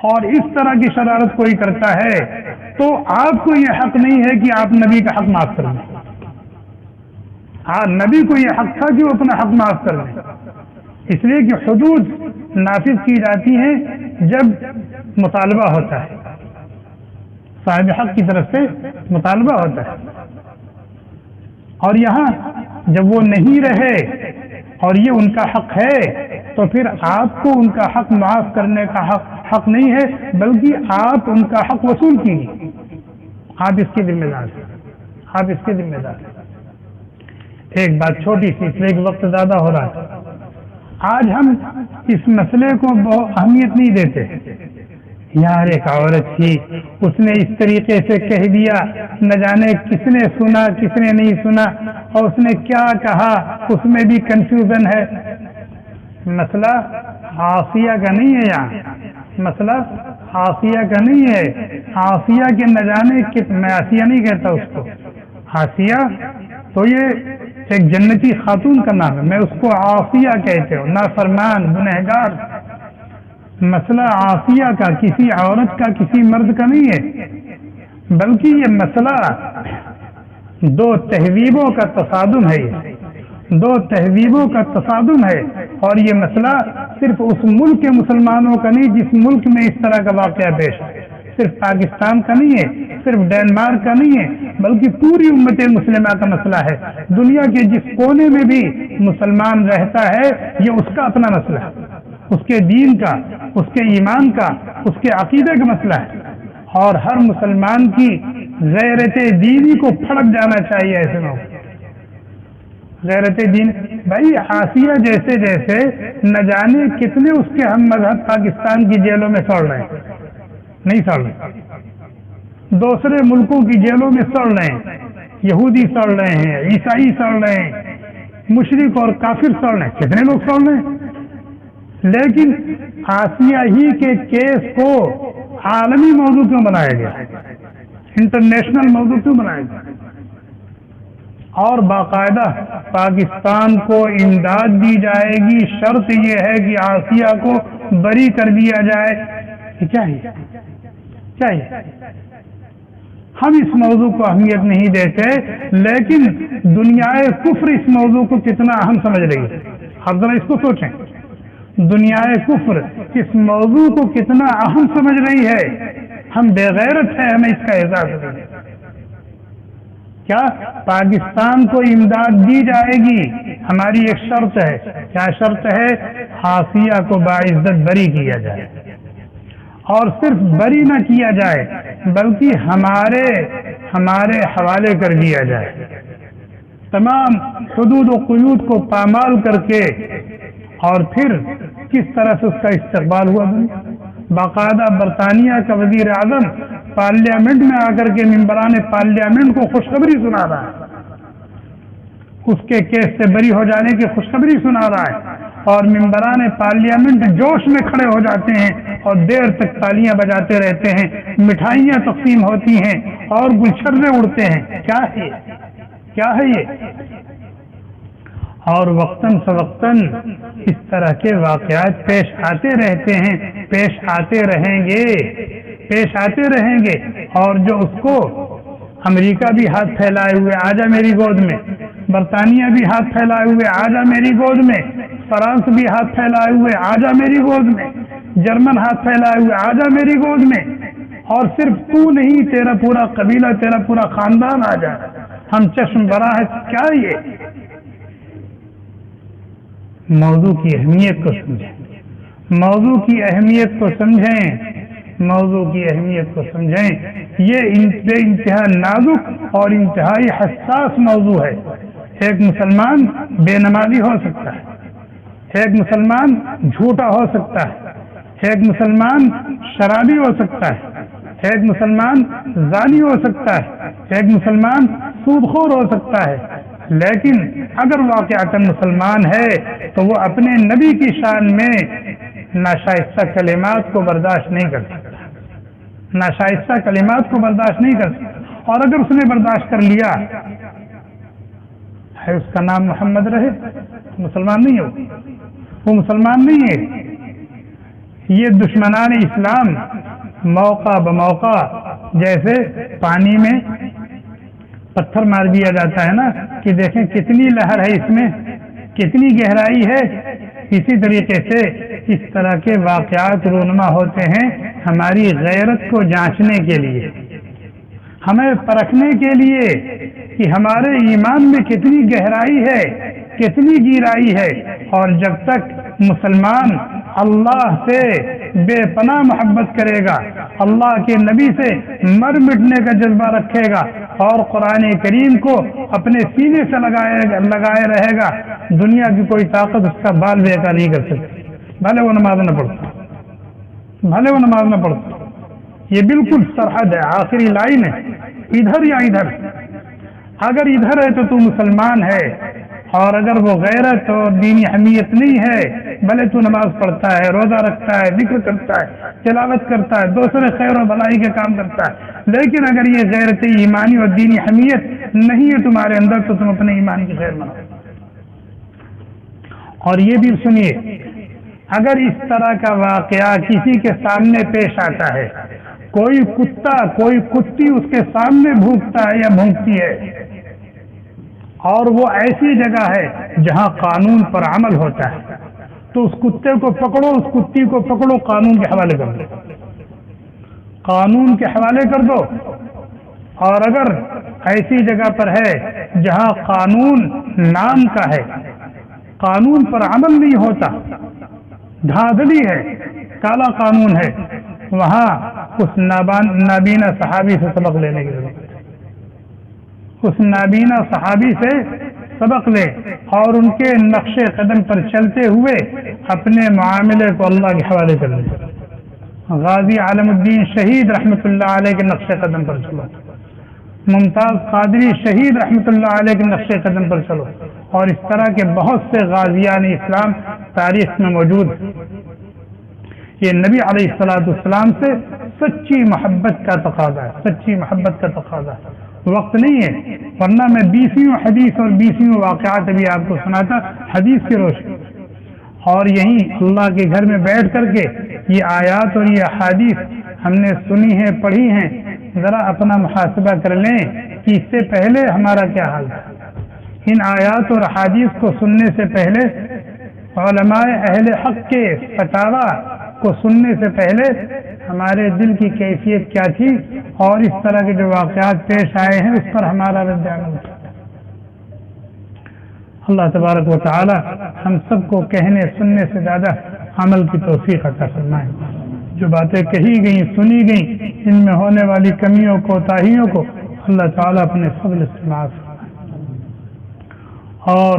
اور اس طرح کی شرارت کوئی کرتا ہے تو آپ کو یہ حق نہیں ہے کہ آپ نبی کا حق معاف کر دیں. ہاں، نبی کو یہ حق تھا کہ وہ اپنا حق معاف کر دیں، اس لیے کہ حدود نافذ کی جاتی ہیں جب مطالبہ ہوتا ہے، صاحب حق کی طرف سے مطالبہ ہوتا ہے. اور یہاں جب وہ نہیں رہے اور یہ ان کا حق ہے تو پھر آپ کو ان کا حق معاف کرنے کا حق نہیں ہے، بلکہ آپ ان کا حق وصول کیجیے. آپ اس کے ذمہ دار ہیں، آپ اس کے ذمہ دار ہیں. ایک بات چھوٹی سی، اس لیے کہ وقت زیادہ ہو رہا ہے. آج ہم اس مسئلے کو بہت اہمیت نہیں دیتے. یار ایک عورت تھی، اس نے اس طریقے سے کہہ دیا، نہ جانے کس نے سنا کس نے نہیں سنا، اور اس نے کیا کہا، اس میں بھی کنفیوژن ہے. مسئلہ عاصیہ کا نہیں ہے، یہاں مسئلہ عاصیہ کا نہیں ہے. عاصیہ کے نہ جانے میں عاصیہ نہیں کہتا اس کو. عاصیہ تو یہ ایک جنتی خاتون کا نام ہے، میں اس کو عاصیہ کہتے ہوں، نافرمان، گنہگار. مسئلہ عاصیہ کا کسی عورت کا کسی مرد کا نہیں ہے، بلکہ یہ مسئلہ دو تہذیبوں کا تصادم ہے. دو تہذیبوں کا تصادم ہے، اور یہ مسئلہ صرف اس ملک کے مسلمانوں کا نہیں جس ملک میں اس طرح کا واقعہ پیش ہے، صرف پاکستان کا نہیں ہے، صرف ڈینمارک کا نہیں ہے، بلکہ پوری امت مسلمہ کا مسئلہ ہے. دنیا کے جس کونے میں بھی مسلمان رہتا ہے یہ اس کا اپنا مسئلہ ہے، اس کے دین کا، اس کے ایمان کا، اس کے عقیدے کا مسئلہ ہے. اور ہر مسلمان کی غیرت دینی کو پھڑک جانا چاہیے. ایسے میں غیرت دین بھائی عاصیہ جیسے جیسے نہ جانے کتنے اس کے ہم مذہب پاکستان کی جیلوں میں سڑ رہے ہیں، نہیں سڑ رہے، دوسرے ملکوں کی جیلوں میں سڑ رہے ہیں. یہودی سڑ رہے ہیں، عیسائی سڑ رہے ہیں، مشرک اور کافر سڑ رہے ہیں، کتنے لوگ سڑ رہے ہیں. لیکن عاصیہ ہی کے کیس کو عالمی موضوع کیوں بنایا گیا، انٹرنیشنل موضوع کیوں بنایا گیا؟ اور باقاعدہ پاکستان کو امداد دی جائے گی، شرط یہ ہے کہ عاصیہ کو بری کر دیا جائے. کیا ہے؟ ہم اس موضوع کو اہمیت نہیں دیتے، لیکن دنیا کفر اس موضوع کو کتنا اہم سمجھ رہی ہے. آپ ذرا اس کو سوچیں، دنیا کفر اس موضوع کو کتنا اہم سمجھ رہی ہے. ہم بے غیرت ہیں، ہمیں اس کا احساس نہیں. کیا پاکستان کو امداد دی جائے گی؟ ہماری ایک شرط ہے. کیا شرط ہے؟ عاصیہ کو باعزت بری کیا جائے، اور صرف بری نہ کیا جائے بلکہ ہمارے حوالے کر دیا جائے. تمام حدود و قیود کو پامال کر کے، اور پھر کس طرح سے اس کا استقبال ہوا. باقاعدہ برطانیہ کا وزیر اعظم پارلیمنٹ میں آ کر کے ممبران پارلیمنٹ کو خوشخبری سنا رہا ہے، اس کے کیس سے بری ہو جانے کی خوشخبری سنا رہا ہے، اور ممبران پارلیمنٹ جوش میں کھڑے ہو جاتے ہیں اور دیر تک تالیاں بجاتے رہتے ہیں، مٹھائیاں تقسیم ہوتی ہیں اور گلچھرے اڑتے ہیں. کیا ہے یہ؟ اور وقتاً فوقتاً اس طرح کے واقعات پیش آتے رہتے ہیں، پیش آتے رہیں گے. اور جو اس کو امریکہ بھی ہاتھ پھیلائے ہوئے آجا میری گود میں، برطانیہ بھی ہاتھ پھیلائے ہوئے آجا میری گود میں، فرانس بھی ہاتھ پھیلائے ہوئے آجا میری گود میں، جرمن ہاتھ پھیلائے ہوئے آجا میری گود میں، اور صرف تو نہیں، تیرا پورا قبیلہ، تیرا پورا خاندان آ جائے، ہم چشم برا ہے. کیا یہ موضوع کی اہمیت کو سمجھیں، موضوع کی اہمیت کو سمجھیں، موضوع کی اہمیت کو سمجھیں. یہ بے انتہا نازک اور انتہائی حساس موضوع ہے. ایک مسلمان بے نمازی ہو سکتا ہے، ایک مسلمان جھوٹا ہو سکتا ہے، ایک مسلمان شرابی ہو سکتا ہے، ایک مسلمان زانی ہو سکتا ہے، ایک مسلمان سود خور ہو سکتا ہے، لیکن اگر واقعات مسلمان ہے تو وہ اپنے نبی کی شان میں ناشائستہ کلمات کو برداشت نہیں کر سکتا، ناشائستہ کلمات کو برداشت نہیں کر سکتا، اور اگر اس نے برداشت کر لیا ہے اس کا نام محمد رہے، مسلمان نہیں ہو، وہ مسلمان نہیں ہے۔ یہ دشمنان اسلام موقع بموقع جیسے پانی میں پتھر مار دیا جاتا ہے نا کہ دیکھیں کتنی لہر ہے اس میں، کتنی گہرائی ہے، اسی طریقے سے اس طرح کے واقعات رونما ہوتے ہیں ہماری غیرت کو جانچنے کے لیے، ہمیں پرکھنے کے لیے کہ ہمارے ایمان میں کتنی گہرائی ہے، کتنی گہرائی ہے۔ اور جب تک مسلمان اللہ سے بے پناہ محبت کرے گا، اللہ کے نبی سے مر مٹنے کا جذبہ رکھے گا اور قرآن کریم کو اپنے سینے سے لگائے رہے گا، دنیا کی کوئی طاقت اس کا بال بیکار نہیں کر سکتی، بھلے وہ نماز نہ پڑھتا، بھلے وہ نماز نہ پڑھتا۔ یہ بالکل سرحد ہے، آخری لائن ہے، ادھر یا ادھر۔ اگر ادھر ہے تو تو مسلمان ہے، اور اگر وہ غیرت اور دینی حمیت نہیں ہے، بھلے تو نماز پڑھتا ہے، روزہ رکھتا ہے، ذکر کرتا ہے، تلاوت کرتا ہے، دوسرے خیر و بھلائی کے کام کرتا ہے، لیکن اگر یہ غیرت ایمانی اور دینی حمیت نہیں ہے تمہارے اندر تو تم اپنے ایمان کی خیر مناؤ۔ اور یہ بھی سنیے، اگر اس طرح کا واقعہ کسی کے سامنے پیش آتا ہے، کوئی کتا کوئی کتی اس کے سامنے بھونکتا ہے یا بھونکتی ہے، اور وہ ایسی جگہ ہے جہاں قانون پر عمل ہوتا ہے، تو اس کتے کو پکڑو، اس کتی کو پکڑو، قانون کے حوالے کر دو، قانون کے حوالے کر دو۔ اور اگر ایسی جگہ پر ہے جہاں قانون نام کا ہے، قانون پر عمل نہیں ہوتا، دھاندلی ہے، کالا قانون ہے، وہاں اس نابینا صحابی سے سبق لینے کی ضرورت ہے، اس نابینا صحابی سے سبق لے اور ان کے نقش قدم پر چلتے ہوئے اپنے معاملے کو اللہ کے حوالے کر لے۔ غازی عالم الدین شہید رحمۃ اللہ علیہ کے نقش قدم پر چلو، ممتاز قادری شہید رحمۃ اللہ علیہ کے نقش قدم پر چلو، اور اس طرح کے بہت سے غازیان اسلام تاریخ میں موجود ہیں۔ یہ نبی علیہ الصلوۃ والسلام سے سچی محبت کا تقاضا ہے، سچی محبت کا تقاضا ہے۔ وقت نہیں ہے، ورنہ میں 20ویں حدیث اور 20ویں واقعات ابھی آپ کو سناتا حدیث کی روشنی، اور یہیں اللہ کے گھر میں بیٹھ کر کے یہ آیات اور یہ احادیث ہم نے سنی ہیں، پڑھی ہیں، ذرا اپنا محاسبہ کر لیں کہ اس سے پہلے ہمارا کیا حال تھا۔ ان آیات اور احادیث کو سننے سے پہلے، علماء اہل حق کے فتاوی کو سننے سے پہلے ہمارے دل کی کیفیت کیا تھی، اور اس طرح کے جو واقعات پیش آئے ہیں اس پر ہمارا رد عمل تھا۔ اللہ تبارک و تعالی ہم سب کو کہنے سننے سے زیادہ عمل کی توفیق عطا فرمائے۔ جو باتیں کہی گئیں، سنی گئیں، ان میں ہونے والی کمیوں کوتاہیوں کو اللہ تعالیٰ اپنے فضل سے معاف فرمائے، اور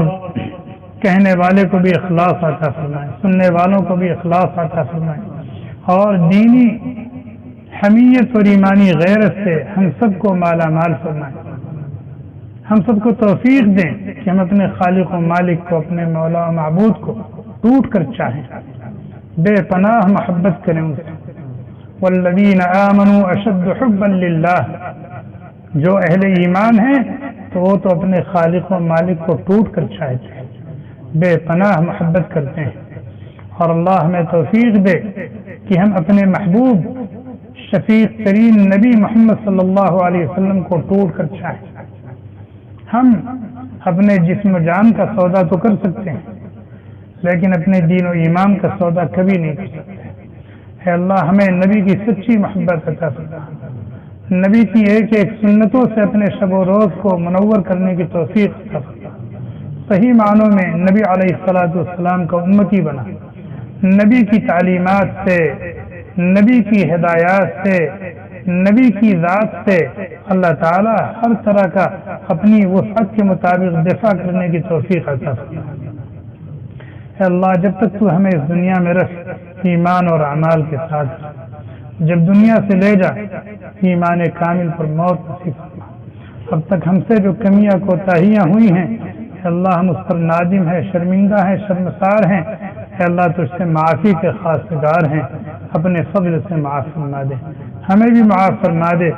کہنے والے کو بھی اخلاص عطا فرمائے، سننے والوں کو بھی اخلاص عطا فرمائے، اور دینی حمیت اور ایمانی غیرت سے ہم سب کو مالا مال فرمائے۔ ہم سب کو توفیق دیں کہ ہم اپنے خالق و مالک کو، اپنے مولا و معبود کو ٹوٹ کر چاہیں، بے پناہ محبت کریں ان سے۔ والذین آمنوا اشد حبا للہ، جو اہل ایمان ہیں تو وہ تو اپنے خالق و مالک کو ٹوٹ کر چاہتے ہیں، بے پناہ محبت کرتے ہیں۔ اور اللہ ہمیں توفیق دے کہ ہم اپنے محبوب شفیق ترین نبی محمد صلی اللہ علیہ وسلم کو ٹوٹ کر چاہیں۔ ہم اپنے جسم و جان کا سودا تو کر سکتے ہیں، لیکن اپنے دین و ایمان کا سودا کبھی نہیں کر سکتے۔ اے اللہ ہمیں نبی کی سچی محبت عطا فرما، نبی کی ایک ایک سنتوں سے اپنے شب و روز کو منور کرنے کی توفیق عطا فرما، صحیح معنوں میں نبی علیہ الصلوۃ والسلام کا امتی بنا، نبی کی تعلیمات سے، نبی کی ہدایات سے، نبی کی ذات سے اللہ تعالی ہر طرح کا اپنی وسعت کے مطابق دفاع کرنے کی توفیق عطا فرما۔ اے اللہ جب تک تو ہمیں اس دنیا میں رکھ ایمان اور اعمال کے ساتھ، جب دنیا سے لے جا ایمان کامل پر موت نصیب فرما۔ اب تک ہم سے جو کمیاں کوتاہیاں ہوئی ہیں اے اللہ ہم اس پر نادم ہیں، شرمندہ ہیں، شرمسار ہیں، اے اللہ تجھ سے معافی کے خواستگار ہیں، اپنے فضل سے معاف فرما دے، ہمیں بھی معاف فرما دے،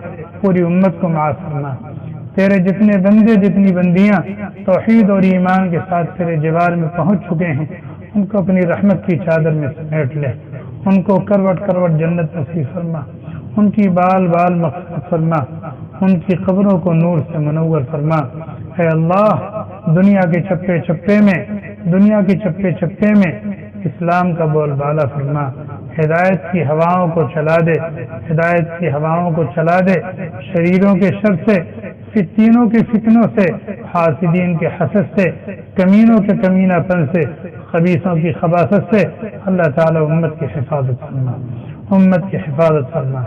پوری امت کو معاف فرما۔ تیرے جتنے بندے جتنی بندیاں توحید اور ایمان کے ساتھ تیرے جوار میں پہنچ چکے ہیں ان کو اپنی رحمت کی چادر میں سمیٹ لے، ان کو کروٹ کروٹ جنت نصیب فرما، ان کی بال بال مغفرت فرما، ان کی قبروں کو نور سے منور فرما۔ اے اللہ دنیا کے چپے چپے میں اسلام کا بول بالا فرما، ہدایت کی ہواؤں کو چلا دے، ہدایت کی ہواؤں کو چلا دے، شریروں کے شر سے، فتنوں کے فتنوں سے، حاسدین کے حسد سے، کمینوں کے کمینہ پن سے، خبیثوں کی خباثت سے اللہ تعالی امت کی حفاظت فرما، امت کی حفاظت فرما،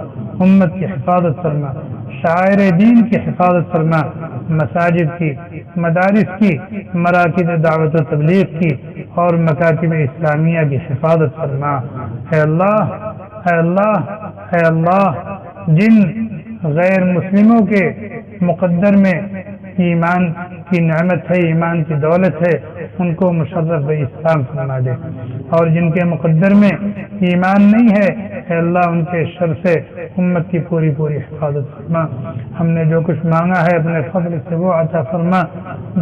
امت کی حفاظت فرما، شاعر دین کی حفاظت فرما، مساجد کی، مدارس کی، مراکز دعوت و تبلیغ کی اور مکاتب اسلامیہ کی حفاظت فرما۔ اے اللہ اے اللہ اے اللہ جن غیر مسلموں کے مقدر میں ایمان کی نعمت ہے، ایمان کی دولت ہے، ان کو مشرف اسلام فرما دے، اور جن کے مقدر میں ایمان نہیں ہے اے اللہ ان کے شر سے امت کی پوری حفاظت فرما۔ ہم نے جو کچھ مانگا ہے اپنے فضل سے وہ عطا فرما،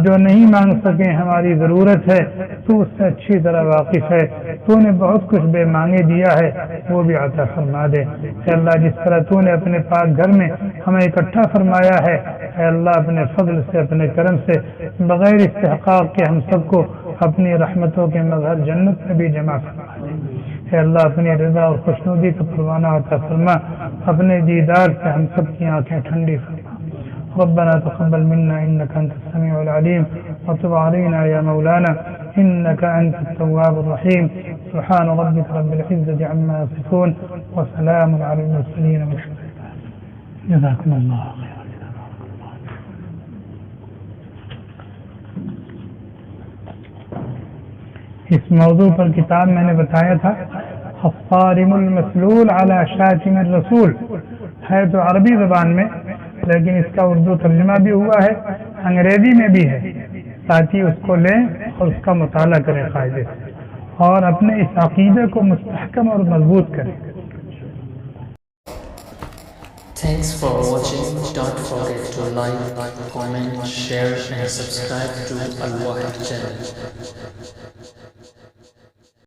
جو نہیں مانگ سکے ہماری ضرورت ہے تو اس سے اچھی طرح واقف ہے، تو نے بہت کچھ بے مانگے دیا ہے وہ بھی عطا فرما دے۔ اے اللہ جس طرح تو نے اپنے پاک گھر میں ہمیں اکٹھا فرمایا ہے اے اللہ اپنے فضل سے، اپنے کرم سے، بغیر استحقاق کے ہم سب کو اپنی رحمتوں کے مظہر جنت میں بھی جمع فرما دے۔ اے اللہ اپنی رضا اور خوشنودی کا پروانہ عطا فرما، اپنے دیدار سے ہم سب کی آنکھیں ٹھنڈی فرما۔ ربنا تقبل منا انك انت السميع العليم وتب علينا يا مولانا انك انت التواب الرحيم سبحان ربك رب العزة عما يصفون وسلام على المرسلين والحمد لله جزاكم الله خيرا۔ اس موضوع پر کتاب میں نے بتایا تھا الصارم المسلول علی شاتم الرسول، ہے تو عربی زبان میں لیکن اس کا اردو ترجمہ بھی ہوا ہے، انگریزی میں بھی ہے، ساتھی اس کو لیں اور اس کا مطالعہ کریں قاعدے سے اور اپنے اس عقیدے کو مستحکم اور مضبوط کریں۔ Thanks for watching. Don't forget to like, comment, share and subscribe to Al Wahid channel.